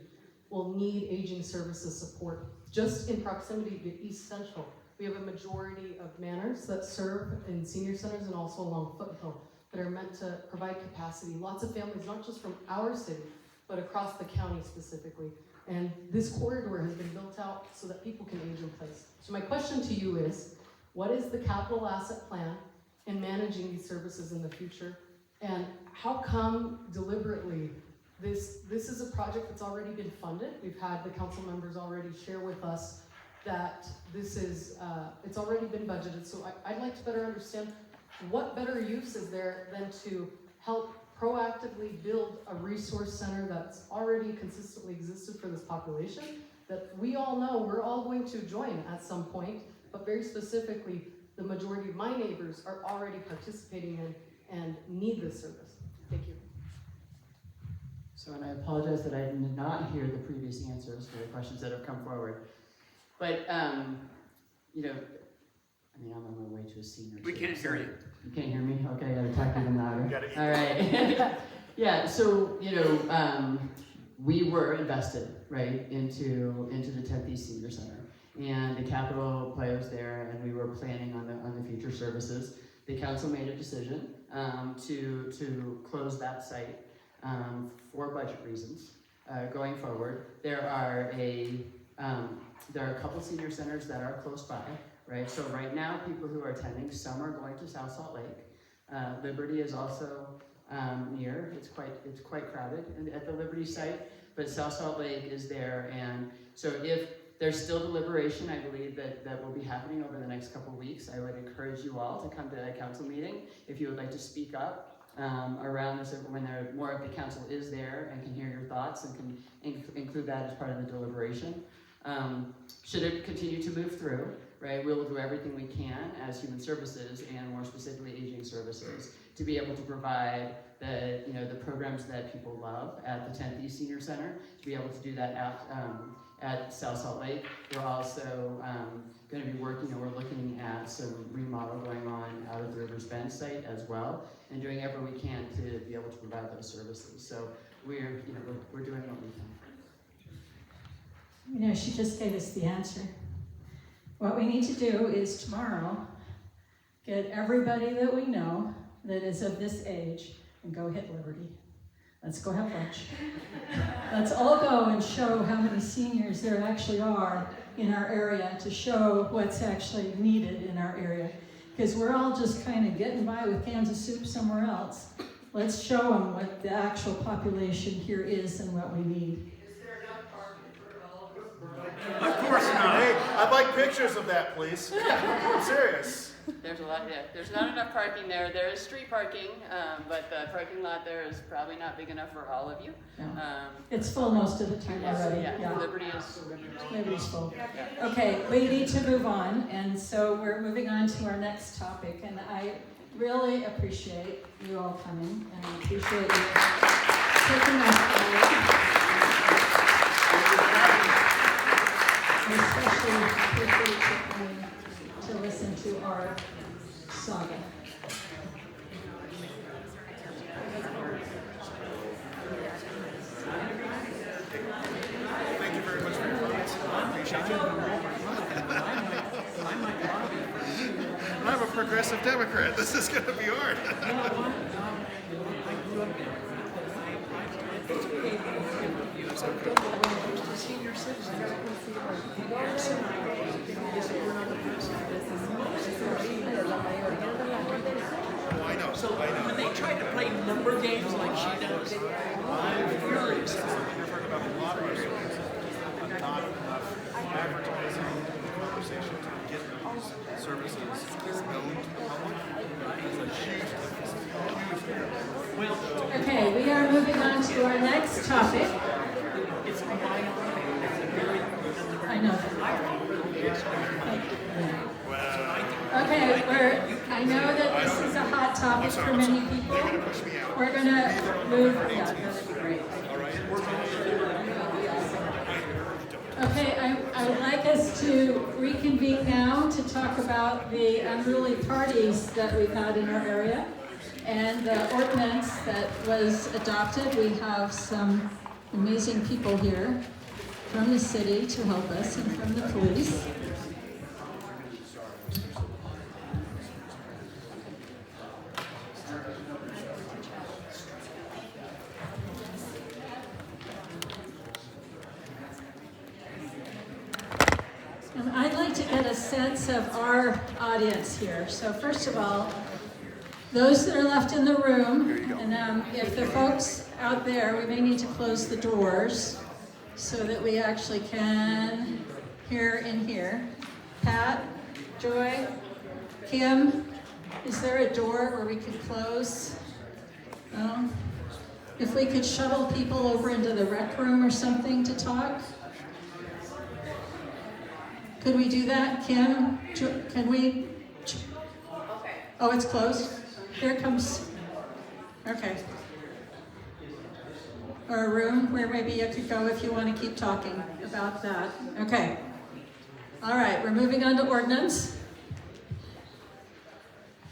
will need aging services support. Just in proximity to East Central, we have a majority of manors that serve in senior centers and also along Foothill that are meant to provide capacity. Lots of families, not just from our city, but across the county specifically. And this corridor has been built out so that people can age in place. So my question to you is, what is the capital asset plan in managing these services in the future? And how come deliberately this is a project that's already been funded? We've had the council members already share with us that this is, it's already been budgeted, so I'd like to better understand what better use is there than to help proactively build a resource center that's already consistently existed for this population, that we all know we're all going to join at some point, but very specifically, the majority of my neighbors are already participating in and need this service. Thank you. So, and I apologize that I did not hear the previous answers for the questions that have come forward. But, you know, I mean, I'm on my way to a senior. We can't hear you. You can't hear me? Okay, I gotta talk even louder. You gotta eat. All right. Yeah, so, you know, we were invested, right, into the 10th East Senior Center. And the capital players there, and we were planning on the future services. The council made a decision to close that site for budget reasons going forward. There are a couple senior centers that are close by, right? So right now, people who are attending, some are going to South Salt Lake. Liberty is also near. It's quite crowded at the Liberty site, but South Salt Lake is there, and so if there's still deliberation, I believe, that will be happening over the next couple of weeks. I would encourage you all to come to a council meeting if you would like to speak up around this when more of the council is there and can hear your thoughts and can include that as part of the deliberation. Should it continue to move through, right, we'll do everything we can as human services and more specifically aging services to be able to provide the programs that people love at the 10th East Senior Center, to be able to do that at South Salt Lake. We're also going to be working, and we're looking at some remodel going on out of the Rivers Bend site as well, and doing everything we can to be able to provide those services. So we're doing what we can. You know, she just gave us the answer. What we need to do is tomorrow get everybody that we know that is of this age and go hit Liberty. Let's go have lunch. Let's all go and show how many seniors there actually are in our area, to show what's actually needed in our area. Because we're all just kind of getting by with cans of soup somewhere else. Let's show them what the actual population here is and what we need. Is there enough parking for all of us? Of course not. Hey, I'd like pictures of that, please. I'm serious. There's a lot, yeah. There's not enough parking there. There is street parking, but the parking lot there is probably not big enough for all of you. No. It's full most of the time already. Yeah. Liberty is. Liberty's full. Okay, we need to move on, and so we're moving on to our next topic, and I really appreciate you all coming, and I appreciate you taking us forward. Especially appreciate you coming to listen to our saga. Thank you very much for your comments. I appreciate it. I'm a progressive Democrat. This is going to be hard. Senior citizens. Oh, I know. So when they try to play number games like she does, I'm furious. You're talking about a lot of issues. Not enough advertising, conversation to get these services known to the public. It's a huge difference. Well, Okay, we are moving on to our next topic. it's a minor thing. It's a very, I know. Okay, I know that this is a hot topic for many people. We're gonna move, yeah, that'd be great. Okay, I would like us to reconvene now to talk about the unruly parties that we've had in our area and the ordinance that was adopted. We have some amazing people here from the city to help us and from the police. And I'd like to get a sense of our audience here. So first of all, those that are left in the room, and if the folks out there, we may need to close the doors so that we actually can here and here. Pat, Joy, Kim, is there a door where we could close? No? If we could shuttle people over into the rec room or something to talk? Could we do that, Kim? Can we? Okay. Oh, it's closed? Here comes, okay. Or a room where maybe you could go if you want to keep talking about that. Okay. All right, we're moving on to ordinance.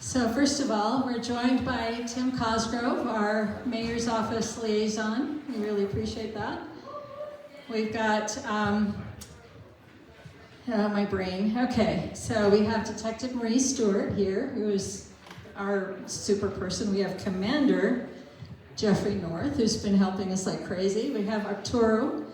So first of all, we're joined by Tim Cosgrove, our mayor's office liaison. We really appreciate that. We've got, my brain. Okay, so we have Detective Marie Stewart here, who is our super person. We have Commander Jeffrey North, who's been helping us like crazy. We have Arturo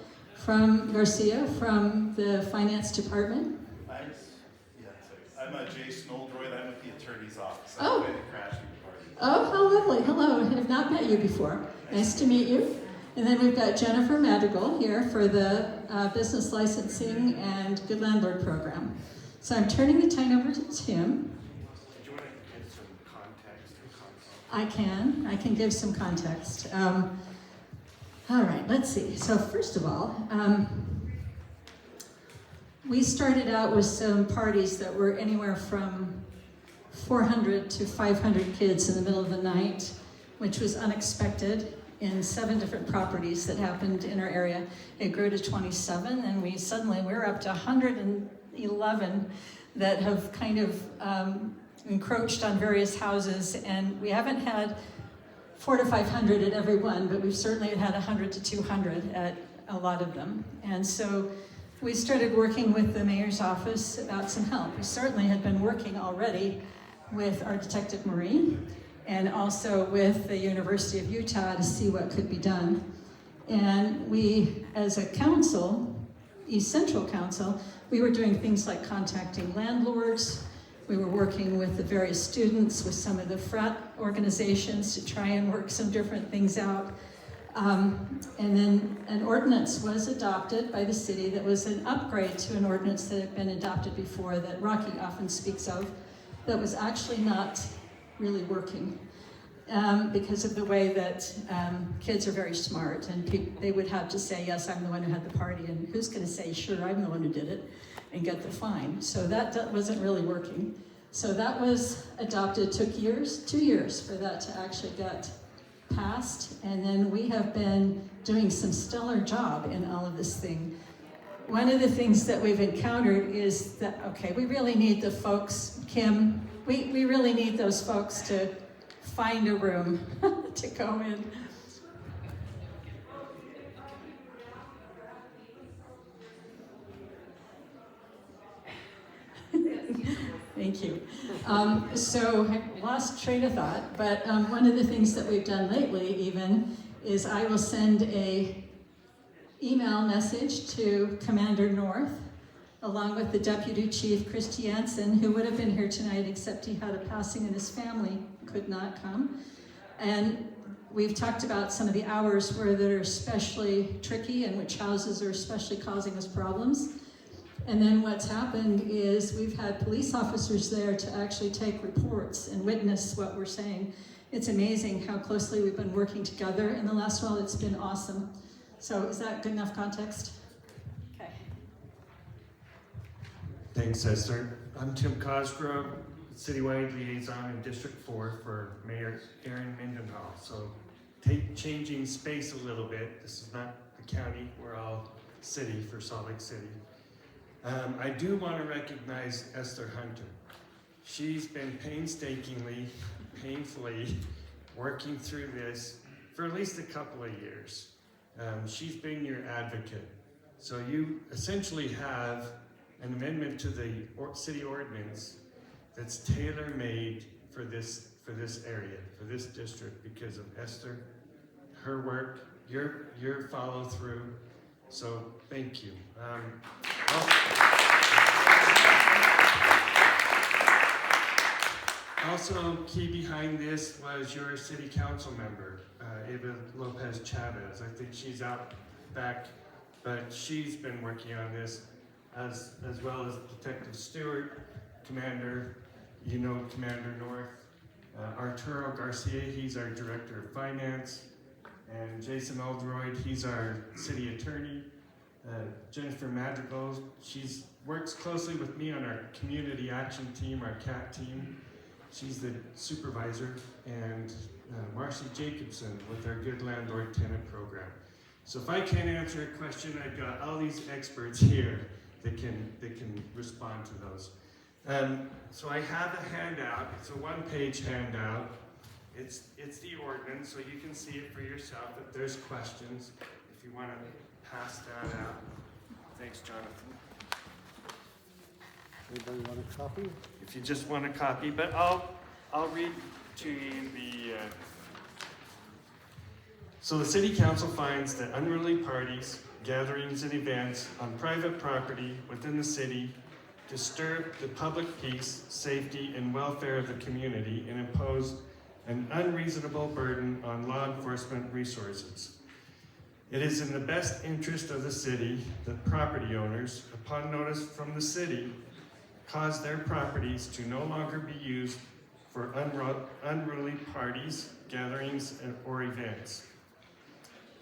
Garcia from the finance department. I'm Jay Snoldroyd. I'm with the attorney's office. Oh. I'm the crashing party. Oh, how lovely. Hello. I have not met you before. Nice to meet you. And then we've got Jennifer Madrigal here for the business licensing and good landlord program. So I'm turning the time over to Tim. Do you want to give some context or context? I can give some context. All right, let's see. So first of all, we started out with some parties that were anywhere from 400 to 500 kids in the middle of the night, which was unexpected in 7 different properties that happened in our area. It grew to 27, and we're up to 111 that have kind of encroached on various houses, and we haven't had 400 to 500 at every one, but we've certainly had 100 to 200 at a lot of them. And so we started working with the mayor's office about some help. We certainly had been working already with our Detective Marie and also with the University of Utah to see what could be done. And we, as a council, East Central Council, we were doing things like contacting landlords. We were working with the various students, with some of the frat organizations to try and work some different things out. And then an ordinance was adopted by the city that was an upgrade to an ordinance that had been adopted before that Rocky often speaks of, that was actually not really working because of the way that kids are very smart, and they would have to say, yes, I'm the one who had the party, and who's going to say, sure, I'm the one who did it, and get the fine. So that wasn't really working. So that was adopted, took 2 years for that to actually get passed, and then we have been doing some stellar job in all of this thing. One of the things that we've encountered is that, okay, we really need the folks, Kim, we really need those folks to find a room to go in. Thank you. So I lost train of thought, but one of the things that we've done lately even is I will send a email message to Commander North, along with the Deputy Chief Christy Jansen, who would have been here tonight except he had a passing and his family could not come. And we've talked about some of the hours that are especially tricky and which houses are especially causing us problems. And then what's happened is we've had police officers there to actually take reports and witness what we're saying. It's amazing how closely we've been working together in the last while. It's been awesome. So is that good enough context? Okay. Thanks, Esther. I'm Tim Cosgrove, Citywide Liaison in District 4 for Mayor Aaron Mendenhall. So changing space a little bit. This is not the county, we're all city for Salt Lake City. I do want to recognize Esther Hunter. She's been painstakingly, painfully working through this for at least a couple of years. She's been your advocate. So you essentially have an amendment to the city ordinance that's tailor-made for this area, for this district, because of Esther, her work, your follow-through. So thank you. Also, key behind this was your city council member, Eva Lopez Chavez. I think she's out back, but she's been working on this as well as Detective Stewart, Commander North, Arturo Garcia, he's our Director of Finance, and Jason Oldroyd, he's our City Attorney. Jennifer Madrigal, works closely with me on our Community Action Team, our CAT team. She's the supervisor, and Marcy Jacobson with our Good Landlord Tenant Program. So if I can't answer a question, I've got all these experts here that can respond to those. So I have a handout. It's a one-page handout. It's the ordinance, so you can see it for yourself if there's questions, if you want to pass that out. Thanks, Jonathan. Anybody want a copy? If you just want a copy, but I'll read to you the. So the City Council finds that unruly parties, gatherings, and events on private property within the city disturb the public peace, safety, and welfare of the community and impose an unreasonable burden on law enforcement resources. It is in the best interest of the city that property owners, upon notice from the city, cause their properties to no longer be used for unruly parties, gatherings, or events.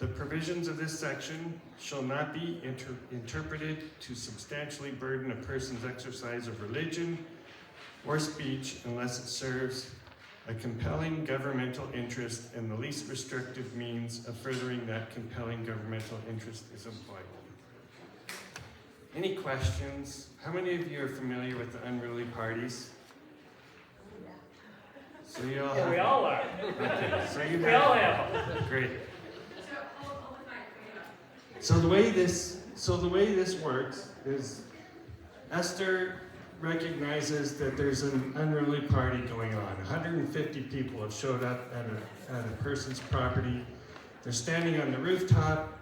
The provisions of this section shall not be interpreted to substantially burden a person's exercise of religion or speech unless it serves a compelling governmental interest and the least restrictive means of furthering that compelling governmental interest is employed. Any questions? How many of you are familiar with the unruly parties? So you all We all are. Okay, so you We all have them. Great. So the way this works is Esther recognizes that there's an unruly party going on. 150 people have showed up at a person's property. They're standing on the rooftop,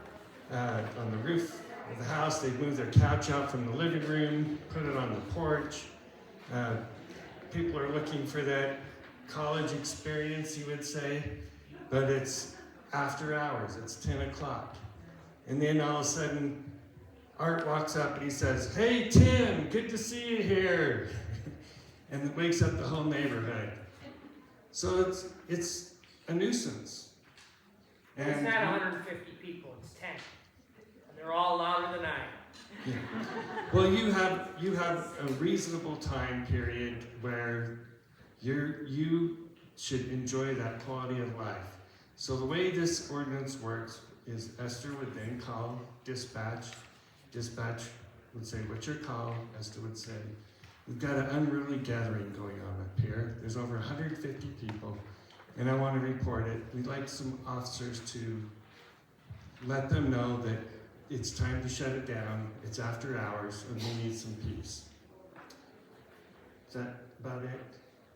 on the roof of the house. They've moved their couch out from the living room, put it on the porch. People are looking for that college experience, you would say, but it's after hours, it's 10 o'clock. And then all of a sudden, Art walks up and he says, "Hey Tim, good to see you here." And it wakes up the whole neighborhood. So it's a nuisance. And It's not 150 people, it's 10. And they're all louder than I am. Yeah. Well, you have a reasonable time period where you should enjoy that quality of life. So the way this ordinance works is Esther would then call dispatch. Dispatch would say, "What's your call?" Esther would say, "We've got an unruly gathering going on up here. There's over 150 people, and I want to report it. We'd like some officers to let them know that it's time to shut it down. It's after hours, and we need some peace." Is that about it?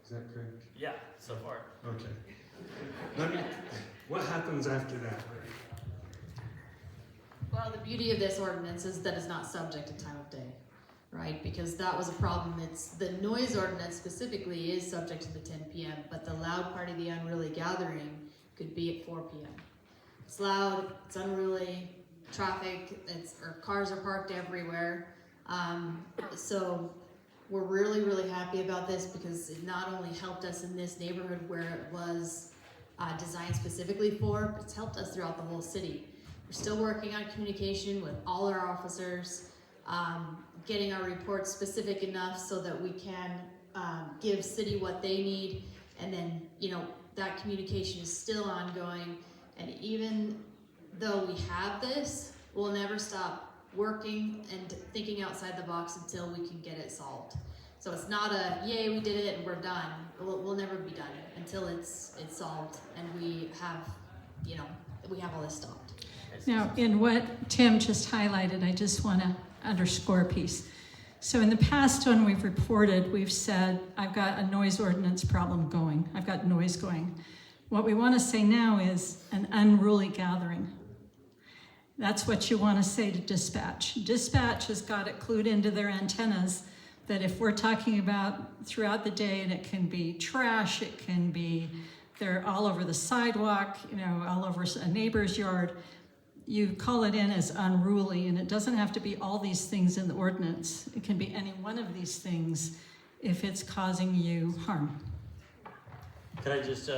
Is that correct? Yeah, so far. Okay. What happens after that? Well, the beauty of this ordinance is that it's not subject to time of day, right? Because that was a problem. It's the noise ordinance specifically is subject to the 10 p.m., but the loud party, the unruly gathering, could be at 4 p.m. It's loud, it's unruly, traffic, or cars are parked everywhere. So we're really, really happy about this because it not only helped us in this neighborhood where it was designed specifically for, but it's helped us throughout the whole city. We're still working on communication with all our officers, getting our reports specific enough so that we can give city what they need, and then, that communication is still ongoing, and even though we have this, we'll never stop working and thinking outside the box until we can get it solved. So it's not a, yay, we did it and we're done. We'll never be done until it's solved and we have all this stopped. Now, in what Tim just highlighted, I just want to underscore a piece. So in the past, when we've reported, we've said, I've got a noise ordinance problem going. I've got noise going. What we want to say now is an unruly gathering. That's what you want to say to dispatch. Dispatch has got it clued into their antennas that if we're talking about throughout the day, and it can be trash, it can be they're all over the sidewalk, all over a neighbor's yard, you call it in as unruly, and it doesn't have to be all these things in the ordinance. It can be any one of these things if it's causing you harm. Could I just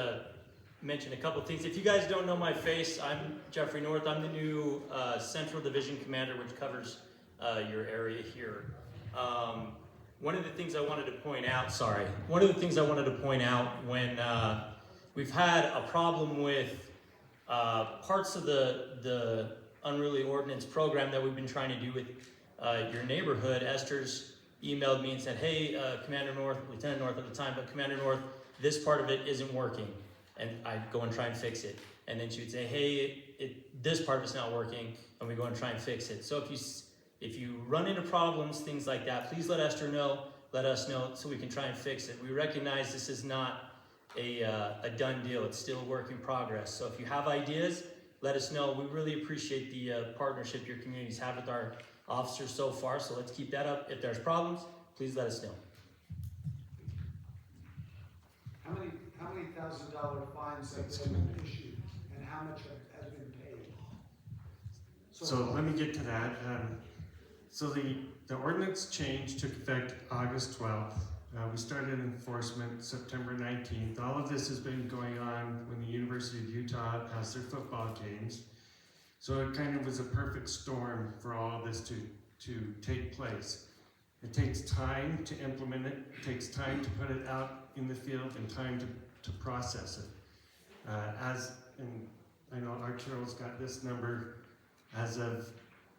mention a couple things? If you guys don't know my face, I'm Jeffrey North. I'm the new Central Division Commander, which covers your area here. One of the things I wanted to point out, when we've had a problem with parts of the unruly ordinance program that we've been trying to do with your neighborhood. Esther's emailed me and said, hey, Commander North, Lieutenant North at the time, but Commander North, this part of it isn't working. And I'd go and try and fix it. And then she would say, hey, this part of it's not working, and we go and try and fix it. So if you run into problems, things like that, please let Esther know, let us know, so we can try and fix it. We recognize this is not a done deal. It's still a work in progress. So if you have ideas, let us know. We really appreciate the partnership your communities have with our officers so far, so let's keep that up. If there's problems, please let us know. How many $1,000 fines have been issued, and how much has been paid? So let me get to that. So the ordinance change took effect August 12th. We started enforcement September 19th. All of this has been going on when the University of Utah has their football games. So it kind of was a perfect storm for all of this to take place. It takes time to implement it. It takes time to put it out in the field and time to process it. And I know Arturo's got this number as of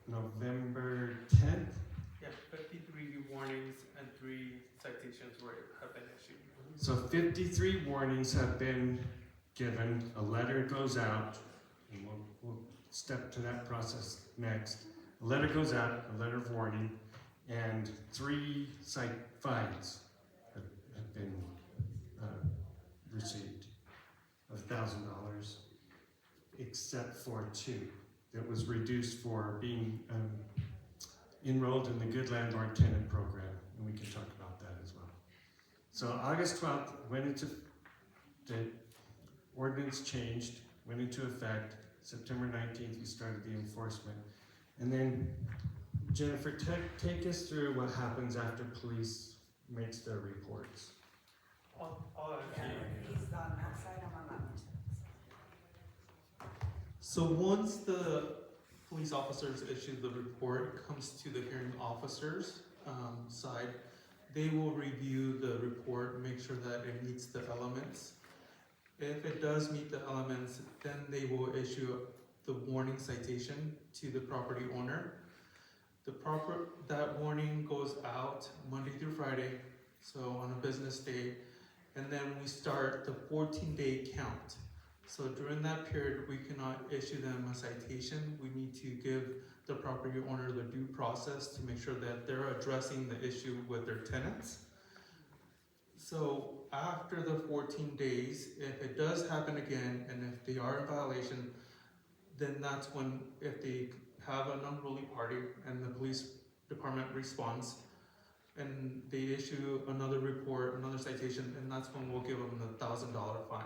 November 10th. Yeah, 53 warnings and 3 citations have been issued. So 53 warnings have been given. A letter goes out, and we'll step to that process next. A letter goes out, a letter of warning, and 3 fines have been received of $1,000, except for 2 that was reduced for being enrolled in the Good Landlord Tenant Program, and we can talk about that as well. So August 12th the ordinance changed, went into effect. September 19th, we started the enforcement. And then, Jennifer, take us through what happens after police makes their reports. He's on that side, I'm on that one. So once the police officers issue the report, it comes to the hearing officers side. They will review the report, make sure that it meets the elements. If it does meet the elements, then they will issue the warning citation to the property owner. That warning goes out Monday through Friday, so on a business day, and then we start the 14-day count. So during that period, we cannot issue them a citation. We need to give the property owner the due process to make sure that they're addressing the issue with their tenants. So after the 14 days, if it does happen again, and if they are in violation, then that's when, if they have an unruly party and the police department responds, and they issue another report, another citation, and that's when we'll give them the $1,000 fine.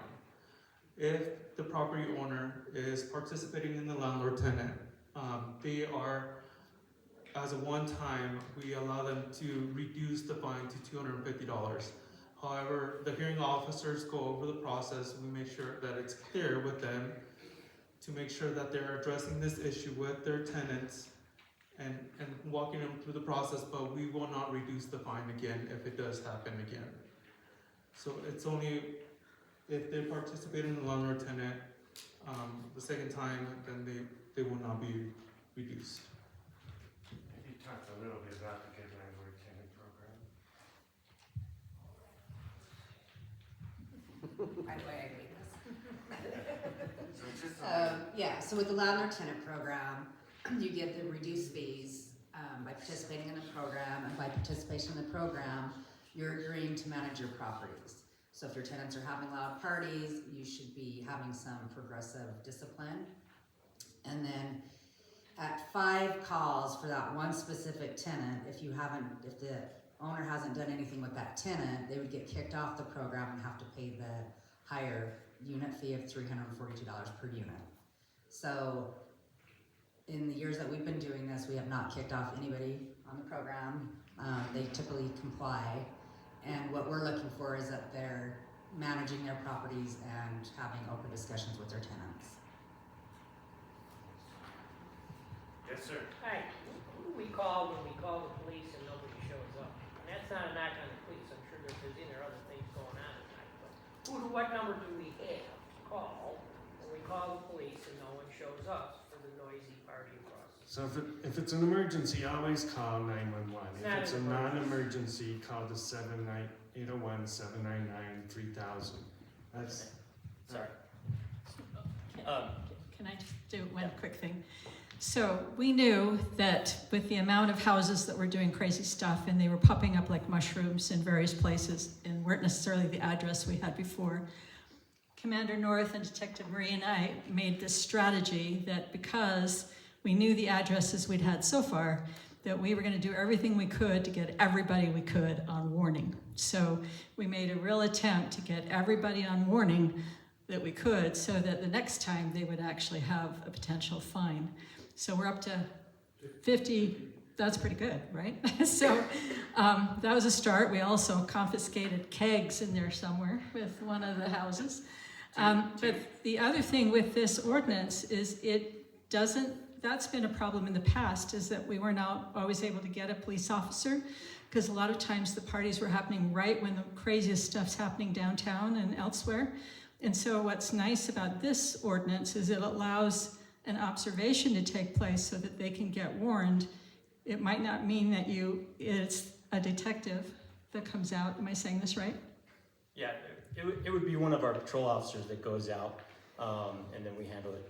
If the property owner is participating in the landlord-tenant, they are, as a one-time, we allow them to reduce the fine to $250. However, the hearing officers go over the process. We make sure that it's clear with them to make sure that they're addressing this issue with their tenants and walking them through the process, but we will not reduce the fine again if it does happen again. So it's only if they participate in the landlord-tenant the second time, then they will not be reduced. You talked a little bit about the Good Landlord Tenant Program. By the way, I hate this. So with the landlord tenant program, you get the reduced fees by participating in the program, and by participation in the program, you're agreeing to manage your properties. So if your tenants are having loud parties, you should be having some progressive discipline. And then at 5 calls for that one specific tenant, if the owner hasn't done anything with that tenant, they would get kicked off the program and have to pay the higher unit fee of $342 per unit. So in the years that we've been doing this, we have not kicked off anybody on the program. They typically comply. And what we're looking for is that they're managing their properties and having open discussions with their tenants. Yes, sir. Hi, who do we call when we call the police and nobody shows up? And that's not a knock on the police, I'm sure they're busy, there are other things going on at night, but what number do we have to call when we call the police and no one shows up for the noisy party across? So if it's an emergency, always call 911. If it's a non-emergency, call the 801-799-3000. That's, Sorry. Can I just do one quick thing? So we knew that with the amount of houses that were doing crazy stuff and they were popping up like mushrooms in various places and weren't necessarily the address we had before, Commander North and Detective Marie and I made this strategy that because we knew the addresses we'd had so far, that we were going to do everything we could to get everybody we could on warning. So we made a real attempt to get everybody on warning that we could so that the next time they would actually have a potential fine. So we're up to 50, that's pretty good, right? So that was a start. We also confiscated kegs in there somewhere with one of the houses. But the other thing with this ordinance is that's been a problem in the past, is that we were not always able to get a police officer because a lot of times the parties were happening right when the craziest stuff's happening downtown and elsewhere. And so what's nice about this ordinance is it allows an observation to take place so that they can get warned. It might not mean that it's a detective that comes out. Am I saying this right? Yeah, it would be one of our patrol officers that goes out, and then we handle it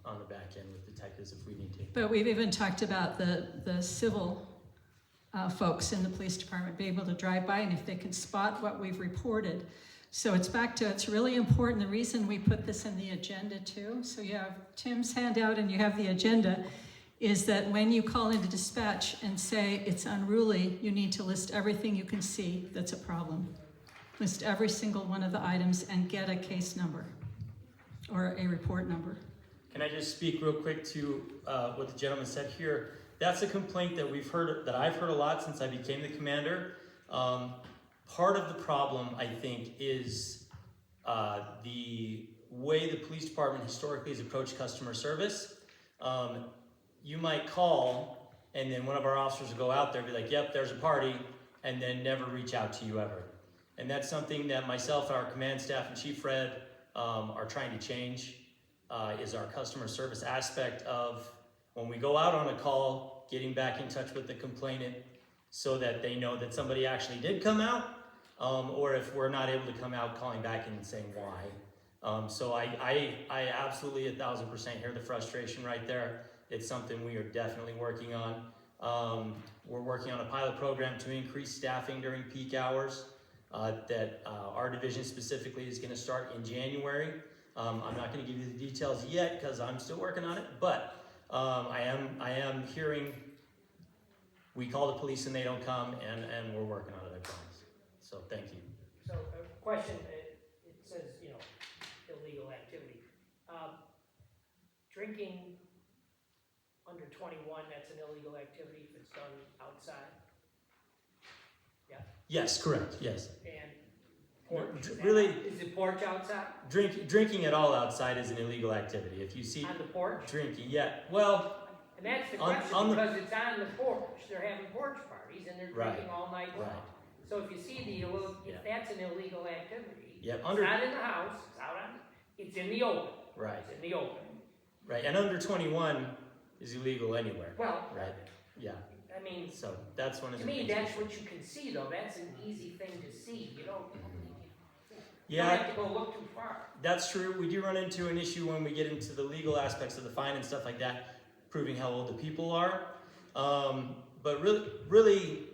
on the back end with detectives if we need to. But we've even talked about the civil folks in the police department being able to drive by and if they can spot what we've reported. So it's really important. The reason we put this in the agenda too, so you have Tim's handout and you have the agenda, is that when you call into dispatch and say it's unruly, you need to list everything you can see that's a problem. List every single one of the items and get a case number or a report number. Can I just speak real quick to what the gentleman said here? That's a complaint that I've heard a lot since I became the commander. Part of the problem, I think, is the way the police department historically has approached customer service. You might call, and then one of our officers will go out there and be like, yep, there's a party, and then never reach out to you ever. And that's something that myself and our command staff and Chief Fred are trying to change, is our customer service aspect of when we go out on a call, getting back in touch with the complainant so that they know that somebody actually did come out. Or if we're not able to come out, calling back and saying why. So I absolutely 1000% hear the frustration right there. It's something we are definitely working on. We're working on a pilot program to increase staffing during peak hours that our division specifically is going to start in January. I'm not going to give you the details yet because I'm still working on it, but I am hearing we call the police and they don't come, and we're working on it, I promise. So thank you. So a question, it says, illegal activity. Drinking under 21, that's an illegal activity if it's done outside? Yeah? Yes, correct, yes. And porch, is it porch outside? Drinking at all outside is an illegal activity. If you see on the porch? Drinking, yeah. Well, and that's the question, because it's on the porch. They're having porch parties and they're drinking all night long. Right. So if you see if that's an illegal activity, yeah, it's not in the house, it's out on, it's in the open. Right. It's in the open. Right, and under 21 is illegal anywhere. Well, right, yeah. I mean, so that's one of the to me, things. that's what you can see, though. That's an easy thing to see. You don't have to go look too far. That's true. We do run into an issue when we get into the legal aspects of the fine and stuff like that, proving how old the people are. But really,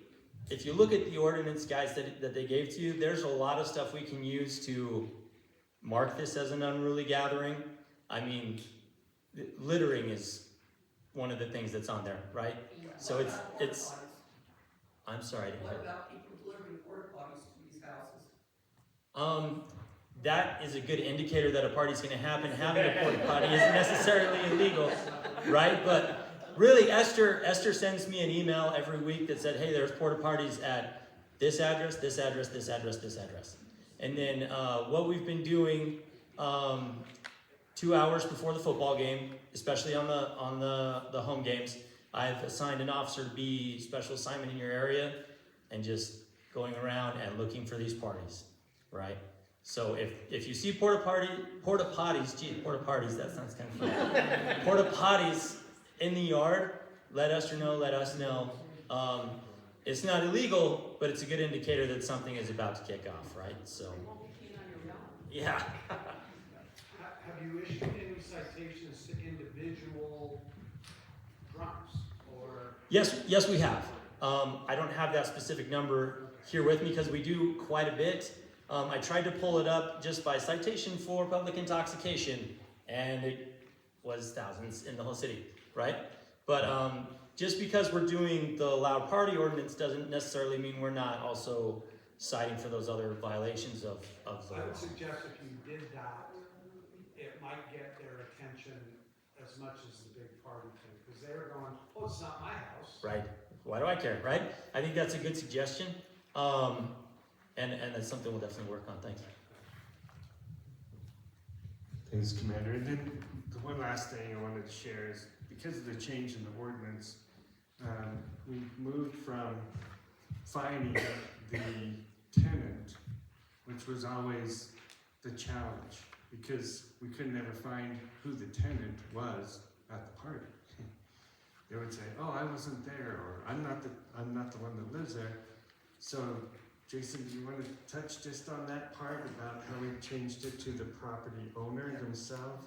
if you look at the ordinance, guys, that they gave to you, there's a lot of stuff we can use to mark this as an unruly gathering. I mean, littering is one of the things that's on there, right? So it's. I'm sorry. What about people delivering porta potties to these houses? that is a good indicator that a party's gonna happen. Having a porta potty isn't necessarily illegal, right? But really, Esther sends me an email every week that said, hey, there's porta potties at this address, this address, this address, this address. And then what we've been doing 2 hours before the football game, especially on the home games, I've assigned an officer to be special assignment in your area and just going around and looking for these parties, right? So if you see porta potties, that sounds kind of funny. Porta potties in the yard, let Esther know, let us know. It's not illegal, but it's a good indicator that something is about to kick off, right? So, yeah. Have you issued any citations to individual drunks or? Yes, we have. I don't have that specific number here with me because we do quite a bit. I tried to pull it up just by citation for public intoxication, and it was thousands in the whole city, right? But just because we're doing the loud party ordinance doesn't necessarily mean we're not also citing for those other violations of the law. I would suggest if you did that, it might get their attention as much as the big party thing, because they're going, oh, it's not my house. Right. Why do I care, right? I think that's a good suggestion. And that's something we'll definitely work on. Thank you. Thanks, Commander. And then the one last thing I wanted to share is because of the change in the ordinance, we moved from fining the tenant, which was always the challenge, because we could never find who the tenant was at the party. They would say, "Oh, I wasn't there," or "I'm not the one that lives there." So, Jason, do you want to touch just on that part about how we changed it to the property owner themselves?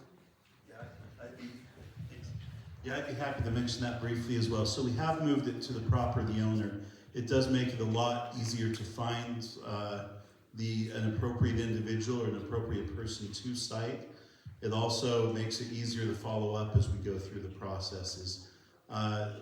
Yeah, I'd be happy to mention that briefly as well. So we have moved it to the property owner. It does make it a lot easier to find an appropriate individual or an appropriate person to cite. It also makes it easier to follow up as we go through the processes.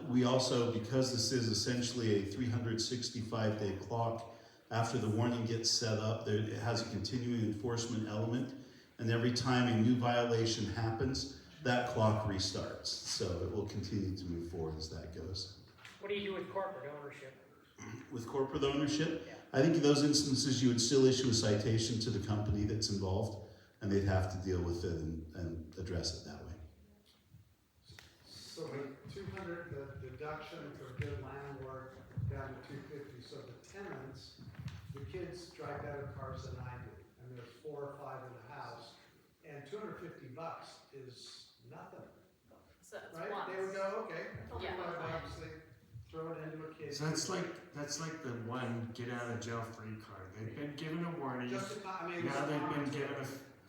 We also, because this is essentially a 365-day clock, after the warning gets set up, it has a continuing enforcement element, and every time a new violation happens, that clock restarts. So it will continue to move forward as that goes. What do you do with corporate ownership? With corporate ownership, I think in those instances you would still issue a citation to the company that's involved, and they'd have to deal with it and address it that way. So the 200, the deduction for good landlord down to 250. So the tenants, the kids drive better cars than I do, and there's 4 or 5 in the house, and $250 is nothing. So it's right? once. They would go, okay, Yeah. $25, they throw it into a kid. So that's like the one get out of jail free card. They've been given a warning. Now they've been given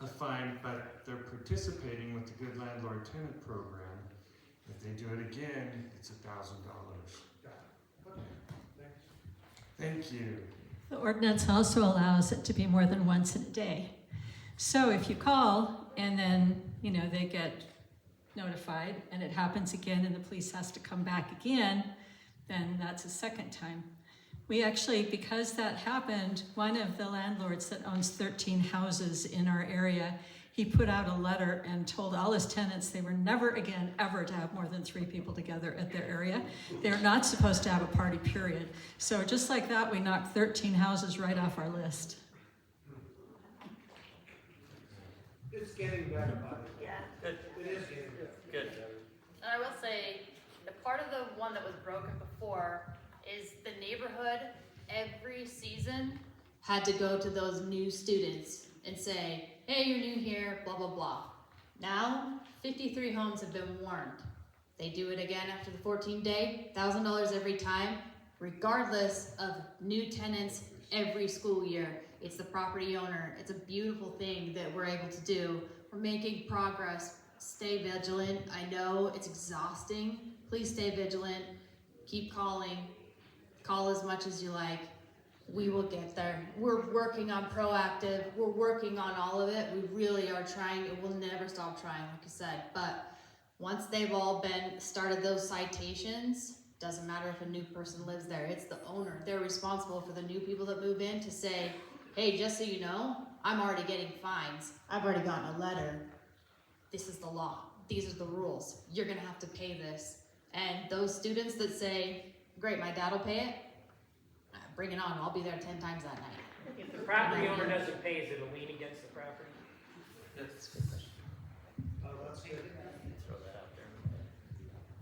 a fine, but they're participating with the Good Landlord Tenant Program. If they do it again, it's $1,000. Okay, thanks. Thank you. The ordinance also allows it to be more than once in a day. So if you call and then, they get notified and it happens again and the police has to come back again, then that's a second time. We actually, because that happened, one of the landlords that owns 13 houses in our area, he put out a letter and told all his tenants they were never again ever to have more than 3 people together at their area. They're not supposed to have a party, period. So just like that, we knocked 13 houses right off our list. It's getting better, buddy. Yeah. Good. It is getting better. Good. And I will say, the part of the one that was broken before is the neighborhood every season Had to go to those new students and say, hey, you're new here, blah, blah, blah. Now, 53 homes have been warned. They do it again after the 14th day, $1,000 every time, regardless of new tenants every school year. It's the property owner. It's a beautiful thing that we're able to do. We're making progress. Stay vigilant. I know it's exhausting. Please stay vigilant. Keep calling. Call as much as you like. We will get there. We're working on proactive. We're working on all of it. We really are trying. It will never stop trying, like I said. But once they've all started those citations, doesn't matter if a new person lives there. It's the owner. They're responsible for the new people that move in to say, hey, just so you know, I'm already getting fines. I've already gotten a letter. This is the law. These are the rules. You're gonna have to pay this. And those students that say, great, my dad will pay it, bring it on. I'll be there 10 times that night. If the property owner doesn't pay, is it a lien against the property? That's a good question. Oh, that's good. Throw that out there.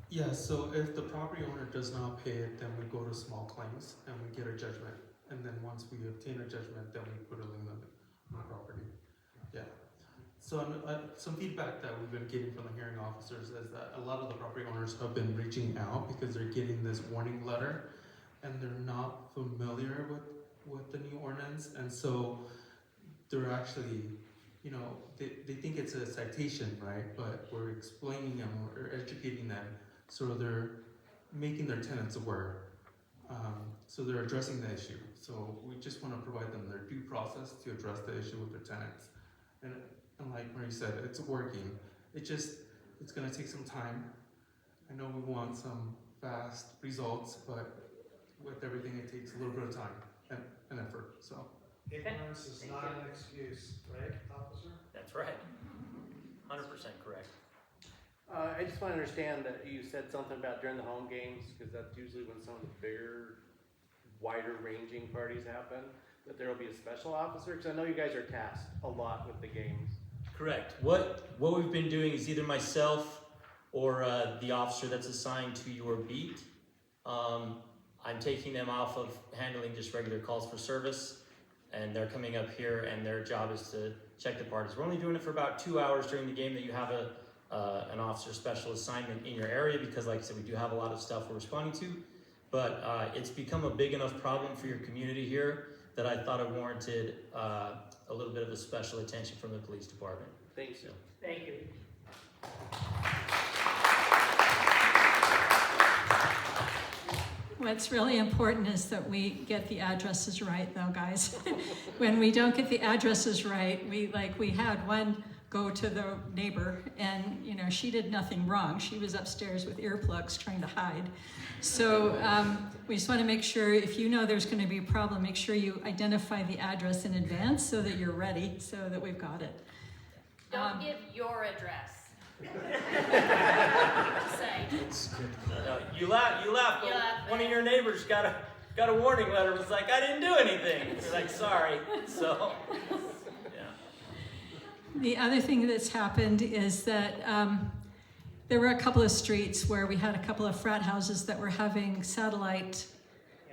Yeah, so if the property owner does not pay it, then we go to small claims and we get a judgment. And then once we obtain a judgment, then we put a lien on the property. Yeah. So some feedback that we've been getting from the hearing officers is that a lot of the property owners have been reaching out because they're getting this warning letter and they're not familiar with the new ordinance. And so they're actually, you know, they think it's a citation, right? But we're explaining them or educating them so they're making their tenants aware. So they're addressing the issue. So we just want to provide them their due process to address the issue with their tenants. And like Marie said, it's working. It's gonna take some time. I know we want some fast results, but with everything it takes a little bit of time and effort, so. Ignorance is not an excuse, right, officer? That's right. 100% correct. I just want to understand that you said something about during the home games, because that's usually when some of the bigger, wider ranging parties happen, that there will be a special officer, because I know you guys are tasked a lot with the games. Correct. What we've been doing is either myself or the officer that's assigned to your beat. I'm taking them off of handling just regular calls for service, and they're coming up here, and their job is to check the parties. We're only doing it for about 2 hours during the game that you have an officer special assignment in your area, because like I said, we do have a lot of stuff we're responding to, but it's become a big enough problem for your community here that I thought it warranted a little bit of a special attention from the police department. Thanks. So. Thank you. What's really important is that we get the addresses right, though, guys. When we don't get the addresses right, we had one go to the neighbor, and you know, she did nothing wrong. She was upstairs with earplugs trying to hide. So we just want to make sure, if you know there's going to be a problem, make sure you identify the address in advance so that you're ready, so that we've got it. Don't give your address. Say. You laugh, but one of your neighbors got a warning letter. It was like, I didn't do anything. You're like, sorry. So, yeah. The other thing that's happened is that there were a couple of streets where we had a couple of frat houses that were having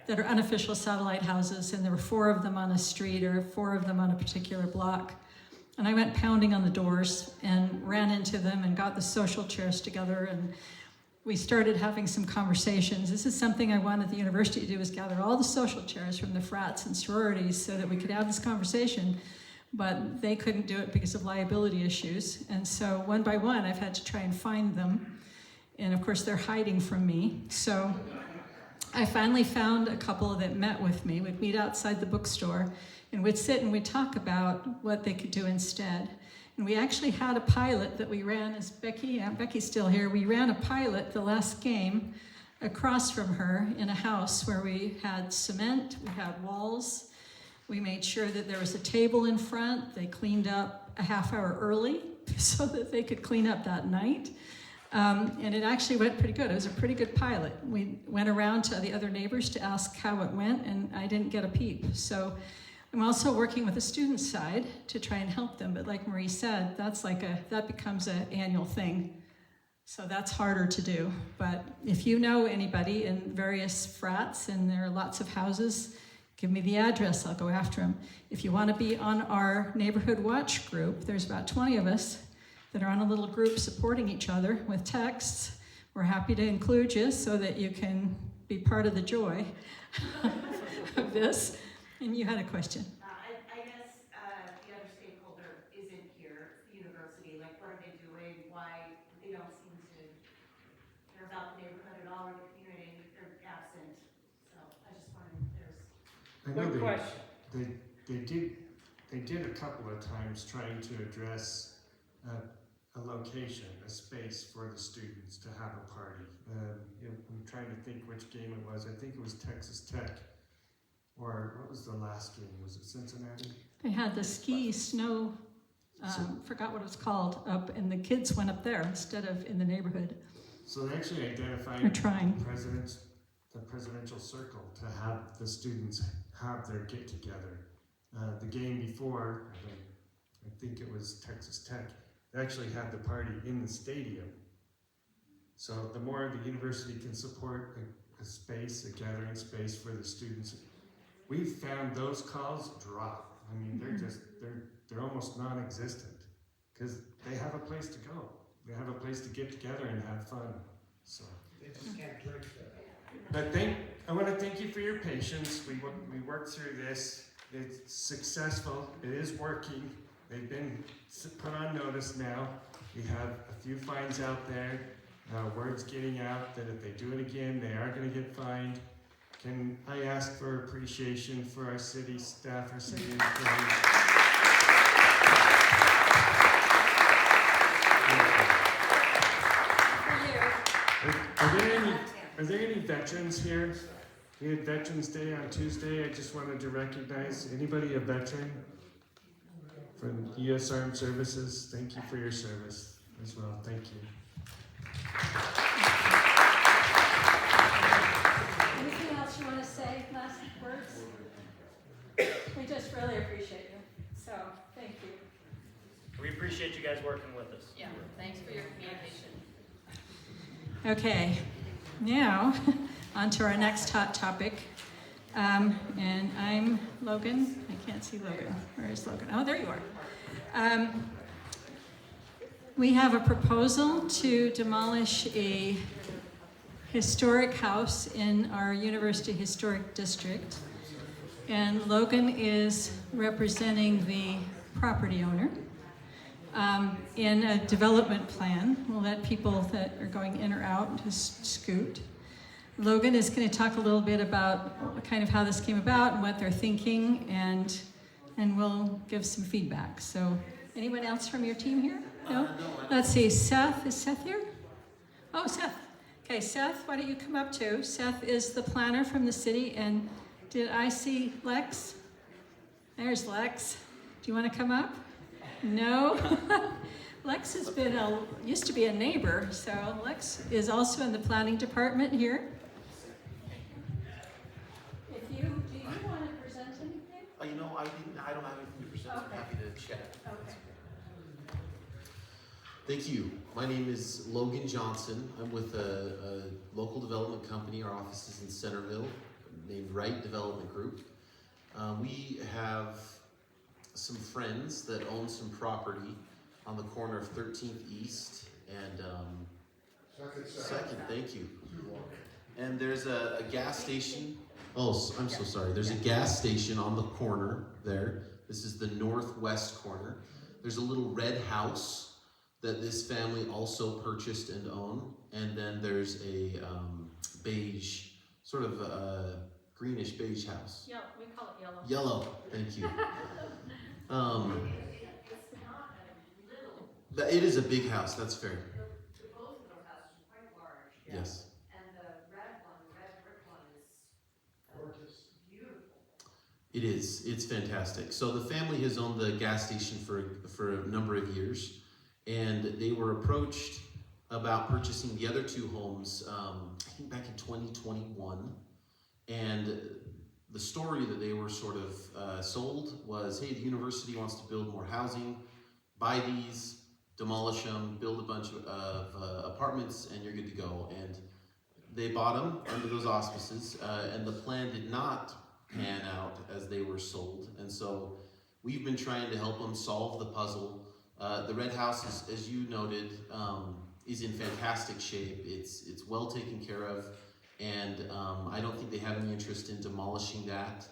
that are unofficial satellite houses, and there were 4 of them on a street or 4 of them on a particular block. And I went pounding on the doors and ran into them and got the social chairs together, and we started having some conversations. This is something I wanted the university to do, is gather all the social chairs from the frats and sororities so that we could have this conversation, but they couldn't do it because of liability issues. And so one by one, I've had to try and find them. And of course, they're hiding from me. So I finally found a couple that met with me. We'd meet outside the bookstore, and we'd sit and we'd talk about what they could do instead. And we actually had a pilot that we ran, as Becky's still here, we ran a pilot the last game across from her in a house where we had cement, we had walls, we made sure that there was a table in front. They cleaned up a half hour early so that they could clean up that night. And it actually went pretty good. It was a pretty good pilot. We went around to the other neighbors to ask how it went, and I didn't get a peep. So I'm also working with the student side to try and help them, but like Marie said, that becomes an annual thing. So that's harder to do. But if you know anybody in various frats, and there are lots of houses, give me the address, I'll go after them. If you want to be on our neighborhood watch group, there's about 20 of us that are on a little group supporting each other with texts. We're happy to include you so that you can be part of the joy of this. And you had a question. I guess the other stakeholder isn't here, the university. Like, what are they doing? Why they don't seem to care about the neighborhood at all or the community? They're absent. So I just wanted, Good question. They did a couple of times trying to address a location, a space for the students to have a party. I'm trying to think which game it was. I think it was Texas Tech, or before, what was the last game? Was it Cincinnati? They had the snow, forgot what it was called, up, and the kids went up there instead of in the neighborhood. So they actually identified We're trying. the presidential circle to have the students have their get together. The game before, I think it was Texas Tech, they actually had the party in the stadium. So the more the university can support a space, a gathering space for the students, we've found those calls drop. I mean, they're almost non-existent because they have a place to go. They have a place to get together and have fun. So They just can't drink there. but I want to thank you for your patience. We worked through this. It's successful. It is working. They've been put on notice now. We have a few fines out there. Word's getting out that if they do it again, they are going to get fined. Can I ask for appreciation for our city staff, our city employees? Are there any veterans here? We had Veterans Day on Tuesday. I just wanted to recognize anybody a veteran from U.S. Armed Services. Thank you for your service as well. Thank you. Anything else you want to say, last words? We just really appreciate you, so thank you. We appreciate you guys working with us. Yeah, thanks for your communication. Okay, now on to our next hot topic. And I'm Logan. I can't see Logan. Where is Logan? Oh, there you are. We have a proposal to demolish a historic house in our University Historic District. And Logan is representing the property owner in a development plan. We'll let people that are going in or out just scoot. Logan is going to talk a little bit about kind of how this came about and what they're thinking, and we'll give some feedback. So, anyone else from your team here? No? Let's see, Seth, is Seth here? Oh, Seth. Okay, Seth, why don't you come up too? Seth is the planner from the city, and did I see Lex? There's Lex. Do you want to come up? No? Lex has been used to be a neighbor, so Lex is also in the planning department here. Do you want to present anything? I don't have anything to present. Okay. I'm happy to chat. Okay. Thank you. My name is Logan Johnson. I'm with a local development company. Our office is in Centerville, named Wright Development Group. We have some friends that own some property on the corner of 13th East and Second. Thank you. And there's a gas station. Oh, I'm so sorry. There's a gas station on the corner there. This is the northwest corner. There's a little red house that this family also purchased and own. And then there's a beige, sort of greenish beige house. Yellow, we call it yellow. Yellow, thank you. It is a big house, that's fair. Both of those houses are quite large. Yes. And the red brick one is gorgeous, beautiful. It is. It's fantastic. So the family has owned the gas station for a number of years, and they were approached about purchasing the other two homes, I think back in 2021. And the story that they were sort of sold was, hey, the university wants to build more housing, buy these, demolish them, build a bunch of apartments, and you're good to go. And they bought them under those auspices, and the plan did not pan out as they were sold. And so we've been trying to help them solve the puzzle. The red house, as you noted, is in fantastic shape. It's well taken care of, and I don't think they have any interest in demolishing that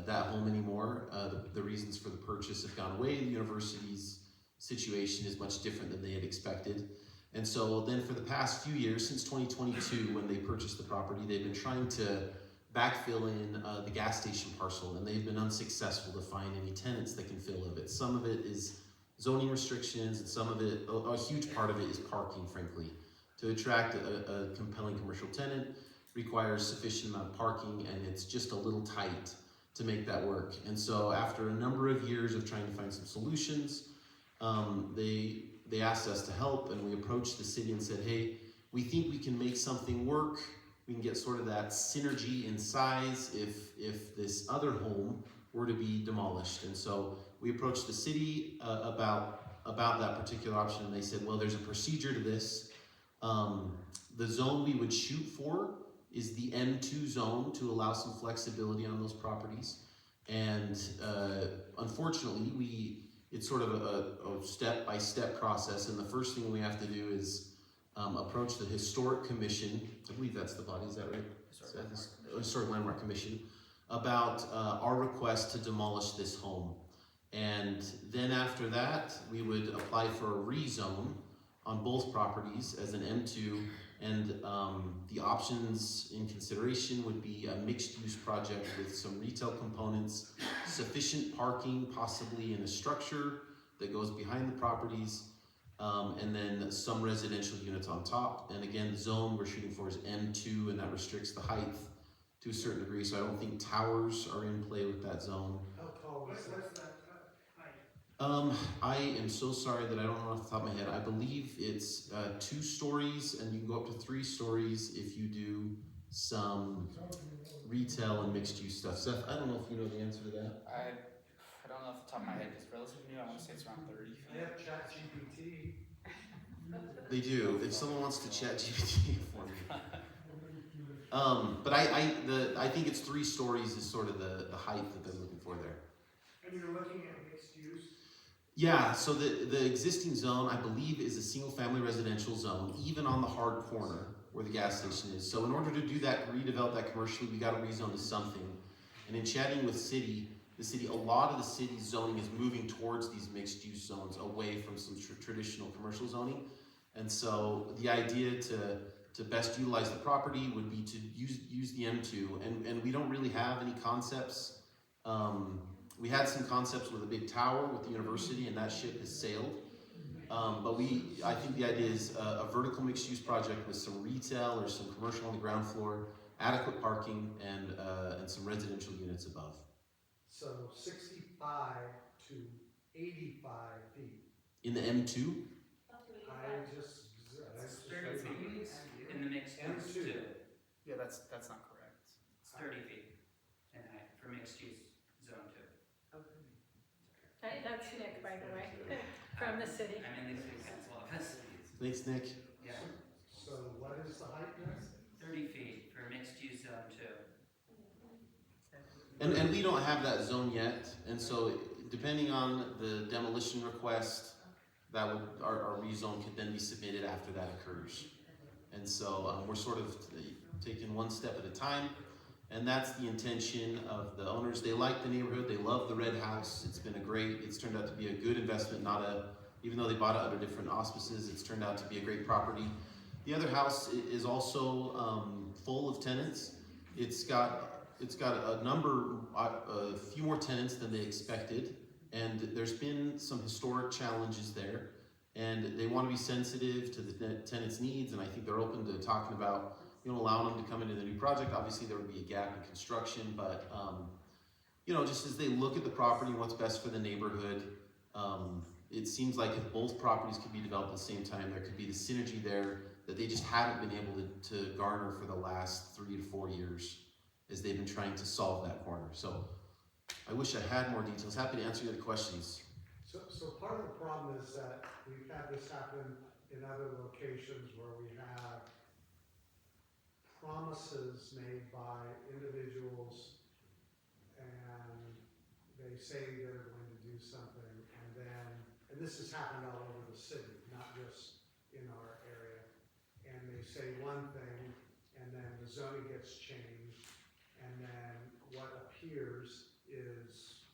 home anymore. The reasons for the purchase have gone away. The university's situation is much different than they had expected. And so then for the past few years, since 2022, when they purchased the property, they've been trying to backfill in the gas station parcel, and they've been unsuccessful to find any tenants that can fill of it. Some of it is zoning restrictions, and some of it, a huge part of it is parking, frankly. To attract a compelling commercial tenant requires sufficient amount of parking, and it's just a little tight to make that work. And so after a number of years of trying to find some solutions, they asked us to help, and we approached the city and said, hey, we think we can make something work. We can get sort of that synergy in size if this other home were to be demolished. And so we approached the city about that particular option, and they said, well, there's a procedure to this. The zone we would shoot for is the M2 zone to allow some flexibility on those properties. And unfortunately, it's sort of a step-by-step process, and the first thing we have to do is approach the Historic Commission, I believe that's the body, is that right? Historic Landmark Commission, about our request to demolish this home. And then after that, we would apply for a rezone on both properties as an M2, and the options in consideration would be a mixed-use project with some retail components, sufficient parking, possibly in a structure that goes behind the properties, and then some residential units on top. And again, the zone we're shooting for is M2, and that restricts the height to a certain degree, so I don't think towers are in play with that zone. How tall is that? What's that height? I am so sorry that I don't know off the top of my head. I believe it's 2 stories, and you can go up to 3 stories if you do some retail and mixed use stuff. Seth, I don't know if you know the answer to that. I don't know off the top of my head, it's relatively new, I want to say it's around 30 feet. They have ChatGPT. They do. If someone wants to chat GPT for me. But I think it's 3 stories is sort of the height that they're looking for there. And you're looking at mixed use? Yeah, so the existing zone, I believe, is a single-family residential zone, even on the hard corner where the gas station is. So in order to do that, redevelop that commercially, we got to rezone to something. And in chatting with a lot of the city's zoning is moving towards these mixed-use zones, away from some traditional commercial zoning. And so the idea to best utilize the property would be to use the M2, and we don't really have any concepts. We had some concepts with a big tower with the university, and that ship has sailed. But I think the idea is a vertical mixed-use project with some retail or some commercial on the ground floor, adequate parking, and some residential units above. So 65 to 85 feet. In the M2? It's 30 feet in the mixed use too. Yeah, that's not correct. It's 30 feet in height for mixed use zone 2. That's Nick, by the way, from the city. I'm in the city council office. Thanks, Nick. Yeah. So what is the height there? 30 feet for mixed use zone 2. And we don't have that zone yet, and so depending on the demolition request, our rezone could then be submitted after that occurs. And so we're sort of taking one step at a time, and that's the intention of the owners. They like the neighborhood, they love the red house. It's turned out to be a good investment, even though they bought it under different auspices, it's turned out to be a great property. The other house is also full of tenants. It's got a few more tenants than they expected, and there's been some historic challenges there, and they want to be sensitive to the tenants' needs, and I think they're open to talking about allowing them to come into the new project. Obviously there would be a gap in construction, but just as they look at the property and what's best for the neighborhood, it seems like if both properties could be developed at the same time, there could be the synergy there that they just haven't been able to garner for the last 3 to 4 years as they've been trying to solve that corner. So I wish I had more details. Happy to answer your other questions. So part of the problem is that we've had this happen in other locations where we have promises made by individuals, and they say they're going to do something, and this has happened all over the city, not just in our area, and they say one thing, and then the zoning gets changed, and then what appears is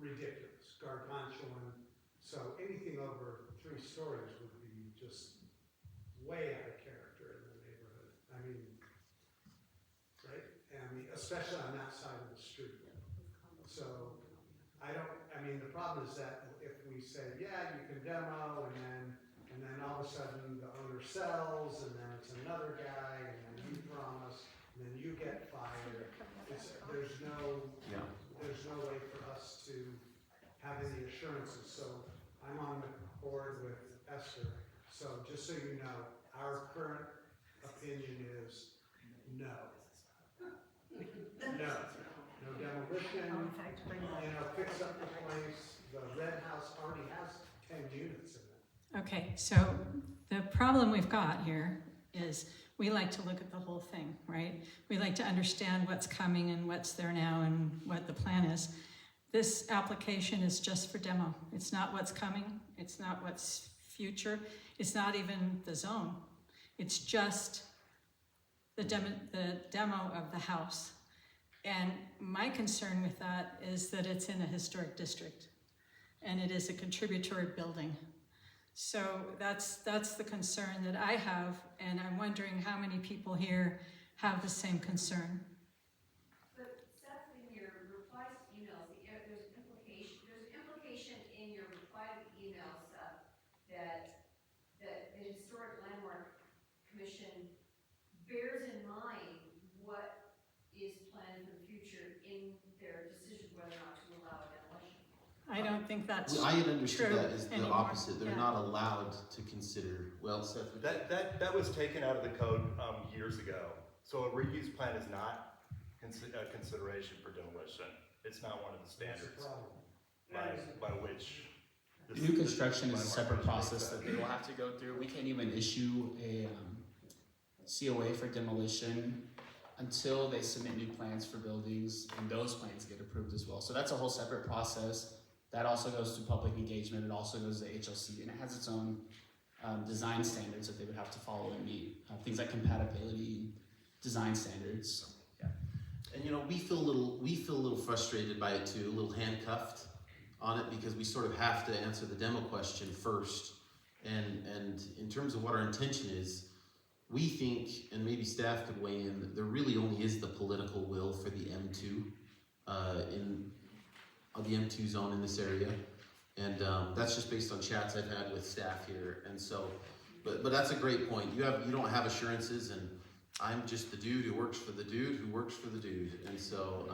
ridiculous, gargantuan. So anything over 3 stories would be just way out of character in the neighborhood. I mean, right? Especially on that side of the street. So the problem is that if we say, yeah, you can demo, and then all of a sudden the owner sells, and then it's another guy, and then you promise, and then you get fired. There's no no way for us to have any assurances. So I'm on the board with Esther. So just so you know, our current opinion is no. No. No demolition, fix up the place. The red house already has 10 units in it. Okay, so the problem we've got here is we like to look at the whole thing, right? We like to understand what's coming and what's there now and what the plan is. This application is just for demo. It's not what's coming. It's not what's future. It's not even the zone. It's just the demo of the house. And my concern with that is that it's in a historic district and it is a contributory building. So that's the concern that I have, and I'm wondering how many people here have the same concern. But Seth, in your replies to emails, there's an implication in your reply to the email, Seth, that the Historic Landmark Commission bears in mind what is planned for the future in their decision whether or not to allow a demolition. I don't think that's I had understood true that as the anymore. opposite. They're not allowed to consider. Well, Seth, That was taken out of the code years ago. So a reuse plan is not a consideration for demolition. It's not one of the standards by which. New construction is a separate process that they will have to go through. We can't even issue a COA for demolition until they submit new plans for buildings, and those plans get approved as well. So that's a whole separate process. That also goes to public engagement. It also goes to HLC, and it has its own design standards that they would have to follow and meet. Things like compatibility, design standards. Yeah. And we feel a little frustrated by it too, a little handcuffed on it, because we sort of have to answer the demo question first. And in terms of what our intention is, we think, and maybe staff could weigh in, that there really only is the political will for the M2 the M2 zone in this area, and that's just based on chats I've had with staff here. And so, but that's a great point. You don't have assurances, and I'm just the dude who works for the dude who works for the dude. And so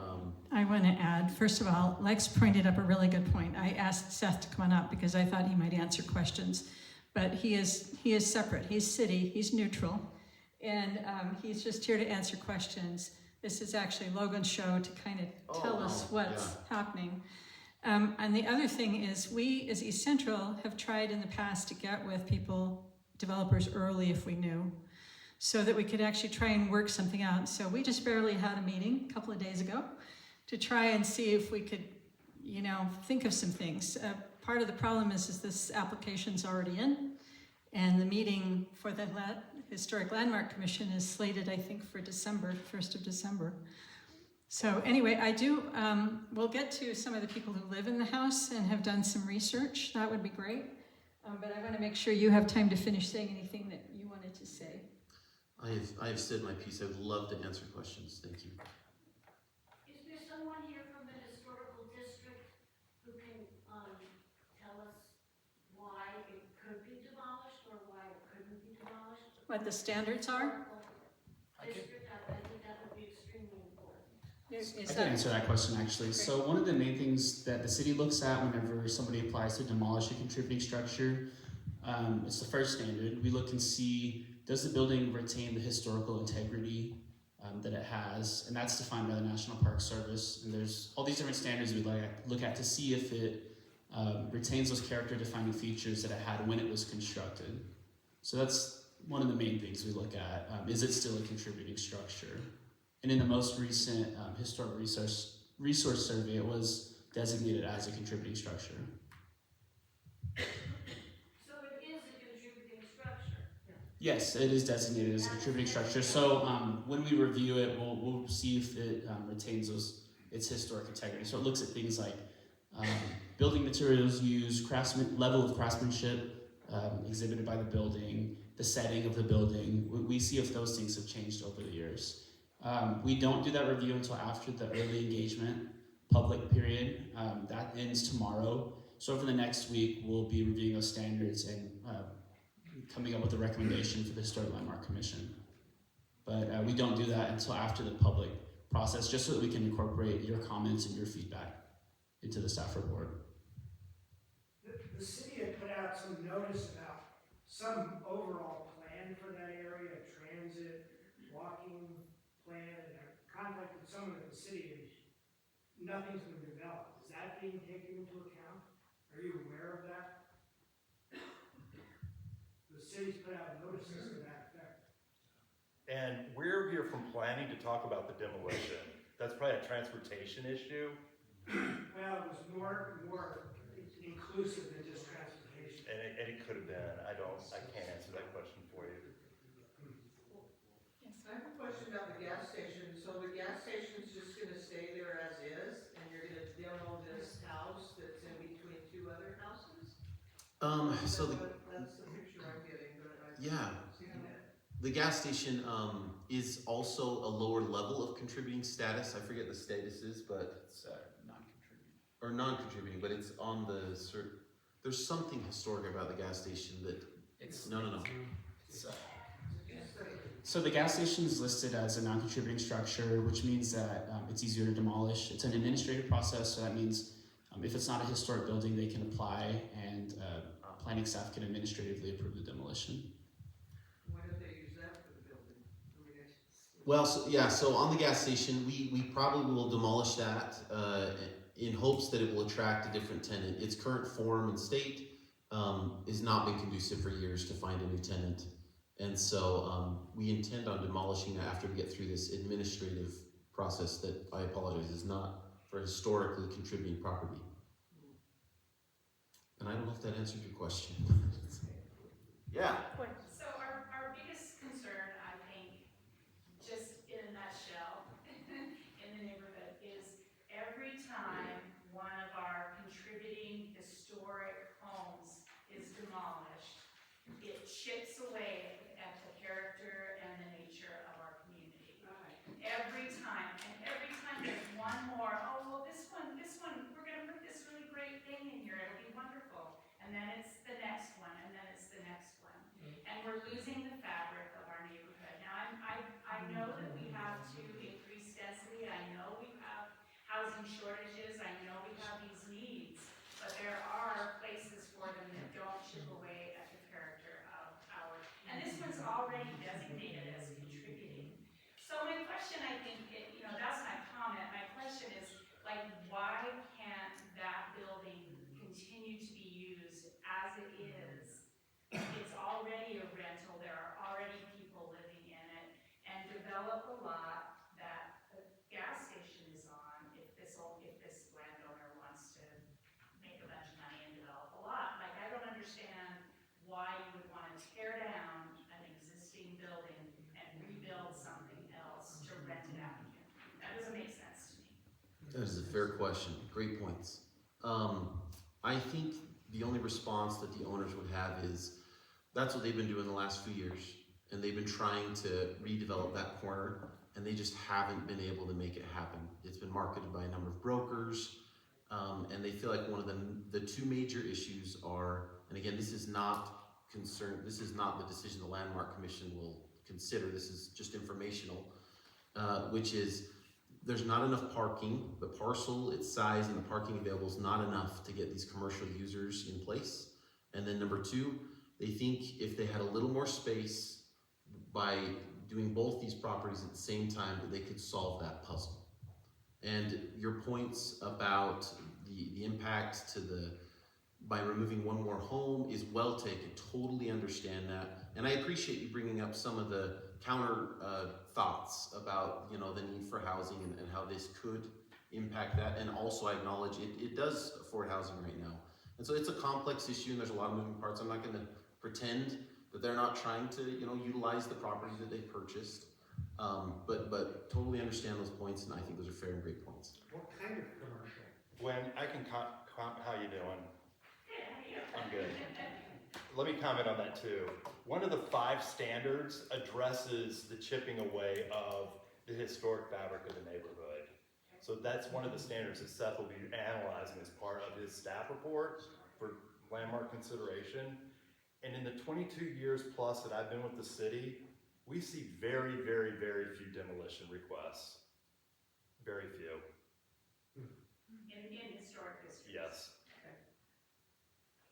I want to add, first of all, Lex pointed up a really good point. I asked Seth to come on up because I thought he might answer questions, but he is separate. He's city, he's neutral, and he's just here to answer questions. This is actually Logan's show to kind of tell us what's happening. And the other thing is, we as East Central have tried in the past to get with developers early if we knew, so that we could actually try and work something out. So we just barely had a meeting a couple of days ago to try and see if we could, think of some things. Part of the problem is this application's already in, and the meeting for the Historic Landmark Commission is slated, I think, for December, 1st of December. So anyway, we'll get to some of the people who live in the house and have done some research. That would be great. But I want to make sure you have time to finish saying anything that you wanted to say. I have said my piece. I would love to answer questions. Thank you. Is there someone here from the historical district who can tell us why it could be demolished or why it couldn't be demolished? What the standards are? I think that would be extremely important. I can answer that question actually. So one of the main things that the city looks at whenever somebody applies to demolish a contributing structure, it's the first standard. We look and see, does the building retain the historical integrity that it has? And that's defined by the National Park Service. And there's all these different standards we look at to see if it retains those character defining features that it had when it was constructed. So that's one of the main things we look at. Is it still a contributing structure? And in the most recent historic resource survey, it was designated as a contributing structure. So it is a contributing structure? Yes, it is designated as a contributing structure. So when we review it, we'll see if it retains its historic integrity. So it looks at things like building materials used, level of craftsmanship exhibited by the building, the setting of the building. We see if those things have changed over the years. We don't do that review until after the early engagement public period. That ends tomorrow. So over the next week, we'll be reviewing those standards and coming up with a recommendation for the Historic Landmark Commission. But we don't do that until after the public process, just so that we can incorporate your comments and your feedback. into the staff report. The city had put out some notice about some overall plan for that area, transit, walking plan, and I contacted someone at the city and nothing's been developed. Is that being taken into account? Are you aware of that? The city's put out notices to that effect. And we're here from planning to talk about the demolition. That's probably a transportation issue. Well, it was more inclusive than just transportation. And it could have been. I can't answer that question for you. I have a question about the gas station. So the gas station's just gonna stay there as is, and you're gonna demo this house that's in between two other houses? That's the picture I'm getting, but Yeah. I've seen it. The gas station is also a lower level of contributing status. I forget the status is, but it's Non-contributing. or non-contributing, but it's on the there's something historic about the gas station that no. So the gas station is listed as a non-contributing structure, which means that it's easier to demolish. It's an administrative process, so that means if it's not a historic building, they can apply, and planning staff can administratively approve the demolition. Why don't they use that for the building? Well, so on the gas station, we probably will demolish that in hopes that it will attract a different tenant. Its current form and state has not been conducive for years to find a new tenant. And so we intend on demolishing that after we get through this administrative process that, I apologize, is not for historically contributing property. And I don't know if that answered your question. Yeah. So our biggest concern, I think, just in a nutshell, in the neighborhood, is every time one of our contributing historic homes is demolished, it chips away at the character and the nature of our community. Every time there's one more, oh, well, this one, we're gonna put this really great thing in here, it'll be wonderful. And then it's the next one, and then it's the next one. And we're losing the fabric of our neighborhood. Now, I know that we have to increase density, I know we have housing shortages, I know we have these needs, but there are places for them that don't chip away at the character of our, and this one's already designated as contributing. So my question, I think, that's my comment, my question is, like, why can't that building continue to be used as it is? It's already a rental, there are already people living in it, and develop a lot that the gas station is on if this landowner wants to make a bunch of money and develop a lot. Like, I don't understand why you would want to tear down an existing building and rebuild something else to rent it out again. That doesn't make sense to me. That is a fair question. Great points. I think the only response that the owners would have is that's what they've been doing the last few years, and they've been trying to redevelop that corner, and they just haven't been able to make it happen. It's been marketed by a number of brokers, and they feel like one of the two major issues are, and again, this is not the decision the Landmark Commission will consider, this is just informational, which is there's not enough parking. The parcel, its size, and the parking available is not enough to get these commercial users in place. And then number two, they think if they had a little more space by doing both these properties at the same time, that they could solve that puzzle. And your points about the impact by removing one more home is well taken. Totally understand that. And I appreciate you bringing up some of the counter thoughts about the need for housing and how this could impact that. And also I acknowledge it does afford housing right now. And so it's a complex issue and there's a lot of moving parts. I'm not going to pretend that they're not trying to utilize the property that they purchased. But totally understand those points, and I think those are fair and great points. What kind of commercial? When I can how you doing? I'm good. Let me comment on that too. One of the 5 standards addresses the chipping away of the historic fabric of the neighborhood. So that's one of the standards that Seth will be analyzing as part of his staff report for landmark consideration. And in the 22 years plus that I've been with the city, we see very, very, very few demolition requests. Very few. In historic historic districts? Yes.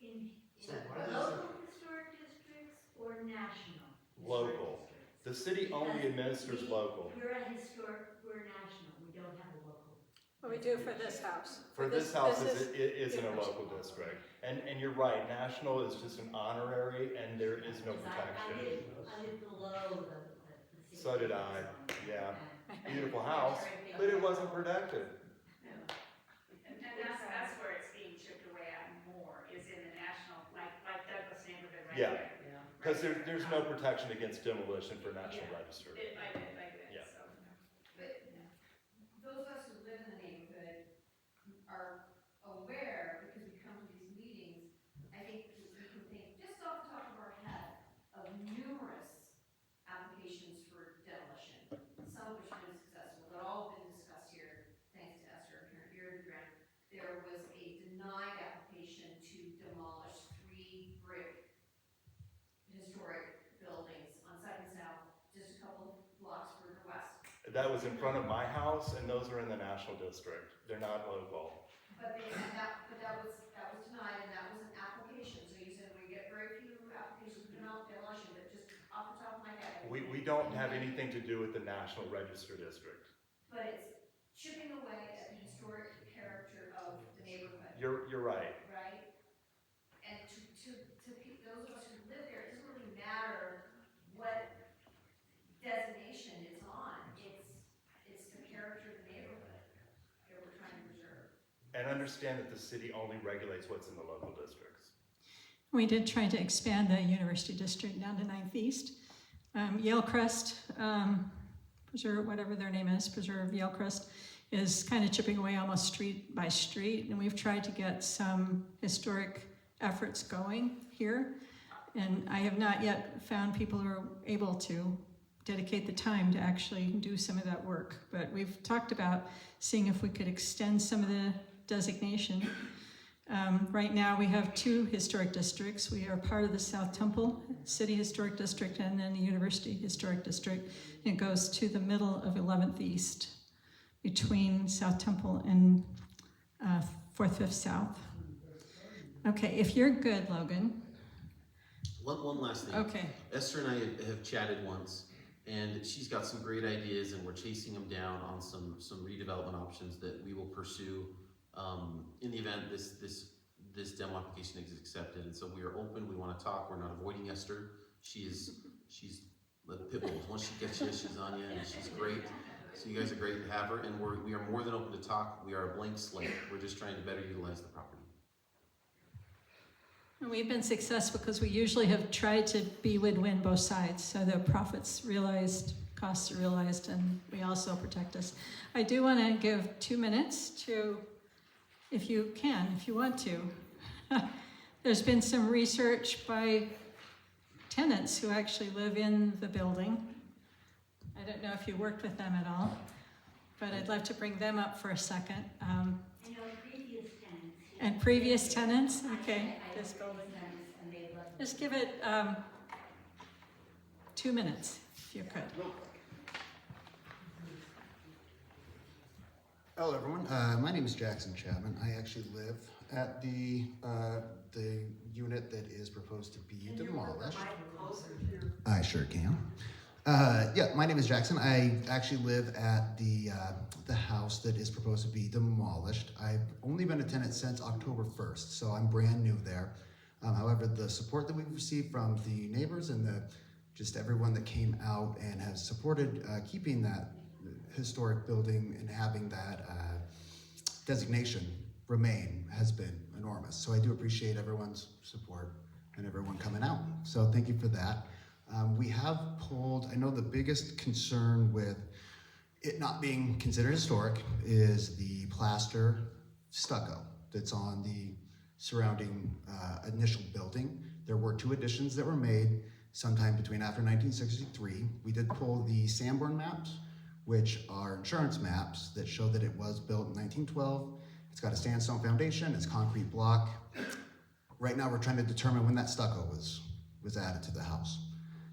In So what is local historic districts or national? Local. The city only administers local. You're a historic, we're national, we don't have a local. What we do for this house. For this house, it isn't a local district. And you're right, national is just an honorary and there is no protection. I live below the city. So did I, yeah. Beautiful house, but it wasn't protected. And that's where it's being chipped away at more, is in the national, like Douglas neighborhood right Yeah. there. Because there's no protection against demolition for National Register. Bit by bit by bit, Yeah. so. But those of us who live in the neighborhood are aware, because we come to these meetings, I think we can think just off the top of our head of numerous applications for demolition, some of which have been successful, that all have been discussed here, thanks to Esther, here the grant. There was a denied application to demolish 3 brick historic buildings on Second South, just a couple of blocks further west. That was in front of my house and those are in the National District. They're not local. But that was denied, and that was an application, so you said we get very few applications for demolition, but just off the top of my head. We don't have anything to do with the National Register District. But it's chipping away at the historic character of the neighborhood. You're right. Right? And to those of us who live there, it doesn't really matter what designation it's on, it's the character of the neighborhood that we're trying to preserve. And understand that the city only regulates what's in the local districts. We did try to expand the University District down to 9th East. Yale Crest, Preserve, whatever their name is, Preserve Yale Crest, is kind of chipping away almost street by street. And we've tried to get some historic efforts going here. And I have not yet found people who are able to dedicate the time to actually do some of that work. But we've talked about seeing if we could extend some of the designation. Right now we have 2 historic districts. We are part of the South Temple City Historic District and then the University Historic District. It goes to the middle of 11th East between South Temple and 4th, 5th South. Okay, if you're good, Logan. One last thing. Okay. Esther and I have chatted once, and she's got some great ideas, and we're chasing them down on some redevelopment options that we will pursue in the event this demo application is accepted. And so we are open. We want to talk. We're not avoiding Esther. She's like pit bulls. Once she gets you, she's on you, and she's great. So you guys are great to have her, and we are more than open to talk. We are a blank slate. We're just trying to better utilize the property. And we've been successful because we usually have tried to be win-win both sides. So the profits realized, costs are realized, and we also protect us. I do want to give 2 minutes to, if you can, if you want to. There's been some research by tenants who actually live in the building. I don't know if you worked with them at all, but I'd love to bring them up for a second. I know previous tenants. And previous tenants? Okay, this building. Just give it 2 minutes, if you could. Hello, everyone. My name is Jackson Chapman. I actually live at the unit that is proposed to be demolished. I sure can. Yeah, my name is Jackson. I actually live at the house that is proposed to be demolished. I've only been a tenant since October 1st, so I'm brand new there. However, the support that we've received from the neighbors and just everyone that came out and has supported keeping that historic building and having that designation remain has been enormous. So I do appreciate everyone's support and everyone coming out. So thank you for that. We have pulled, I know the biggest concern with it not being considered historic is the plaster stucco that's on the surrounding initial building. There were 2 additions that were made sometime between after 1963. We did pull the Sanborn maps, which are insurance maps that show that it was built in 1912. It's got a sandstone foundation, it's concrete block. Right now we're trying to determine when that stucco was added to the house.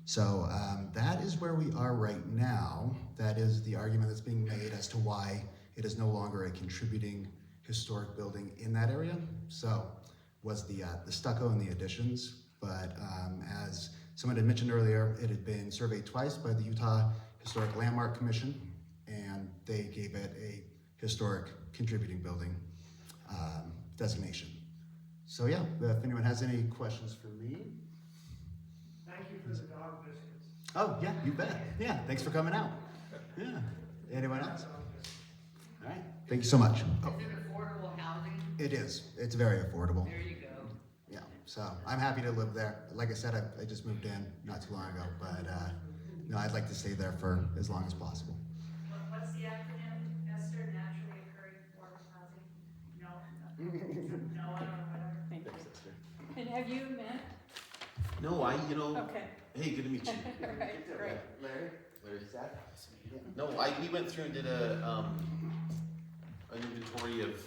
So that is where we are right now. That is the argument that's being made as to why it is no longer a contributing historic building in that area. So was the stucco and the additions, but as someone had mentioned earlier, it had been surveyed twice by the Utah Historic Landmark Commission, and they gave it a historic contributing building designation. So yeah, if anyone has any questions for me. Thank you for the dog biscuits. Oh yeah, you bet. Yeah, thanks for coming out. Yeah. Anyone else? All right. Thank you so much. Oh. Is it affordable housing? It is. It's very affordable. There you go. Yeah. So I'm happy to live there. Like I said, I just moved in not too long ago, but no, I'd like to stay there for as long as possible. What's the acronym, Esther? Naturally occurring affordable housing? No, or whatever. Thank you. And have you met? No, Okay. hey, good to meet you. All right, great. Larry, Zach. No, we went through and did an inventory of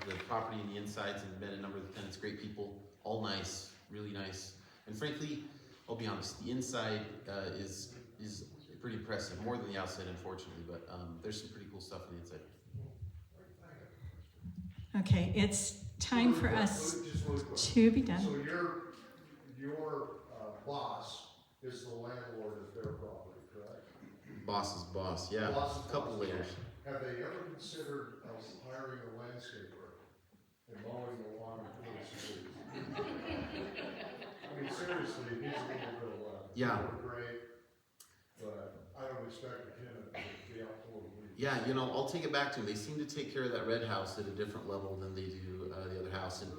the property and the insides and met a number of the tenants, great people, all nice, really nice. And frankly, I'll be honest, the inside is pretty impressive, more than the outside, unfortunately, but there's some pretty cool stuff on the inside. Okay, it's time for us to be done. So your boss is the landlord of their property, correct? Boss's boss, yeah. Boss's a couple boss. layers. Have they ever considered hiring a landscaper and mowing the lawn before the street? I mean, seriously, it needs a little bit of love. Yeah. Great, but I don't expect a tenant to be out full of weeds. Yeah, I'll take it back to them. They seem to take care of that red house at a different level than they do the other house. And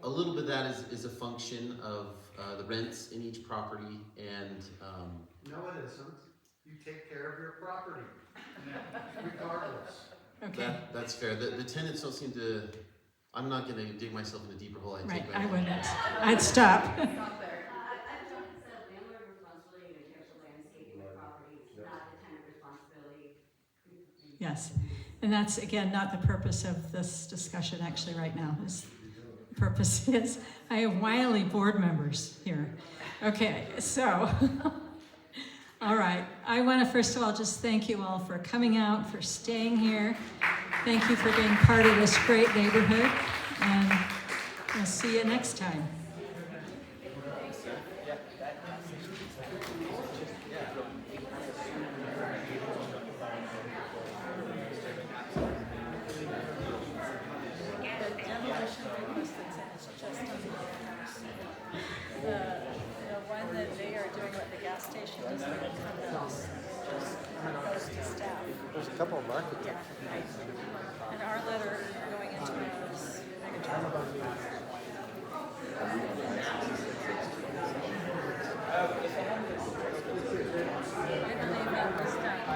a little bit of that is a function of the rents in each property and... No, it isn't. You take care of your property, regardless. Okay. That's fair. The tenants don't seem to... I'm not going to dig myself in a deeper hole. Right, I wouldn't. I'd stop. I think it's a landlord responsibility to care for landscaping the property, not the tenant responsibility. Yes, and that's, again, not the purpose of this discussion actually right now. The purpose is, I have wily board members here. Okay, so, all right. I want to first of all just thank you all for coming out, for staying here. Thank you for being part of this great neighborhood, and we'll see you next time. The one that they are doing what the gas station does, they will come to us, just goes to staff. There's a couple of markets. Yeah, right. And our letter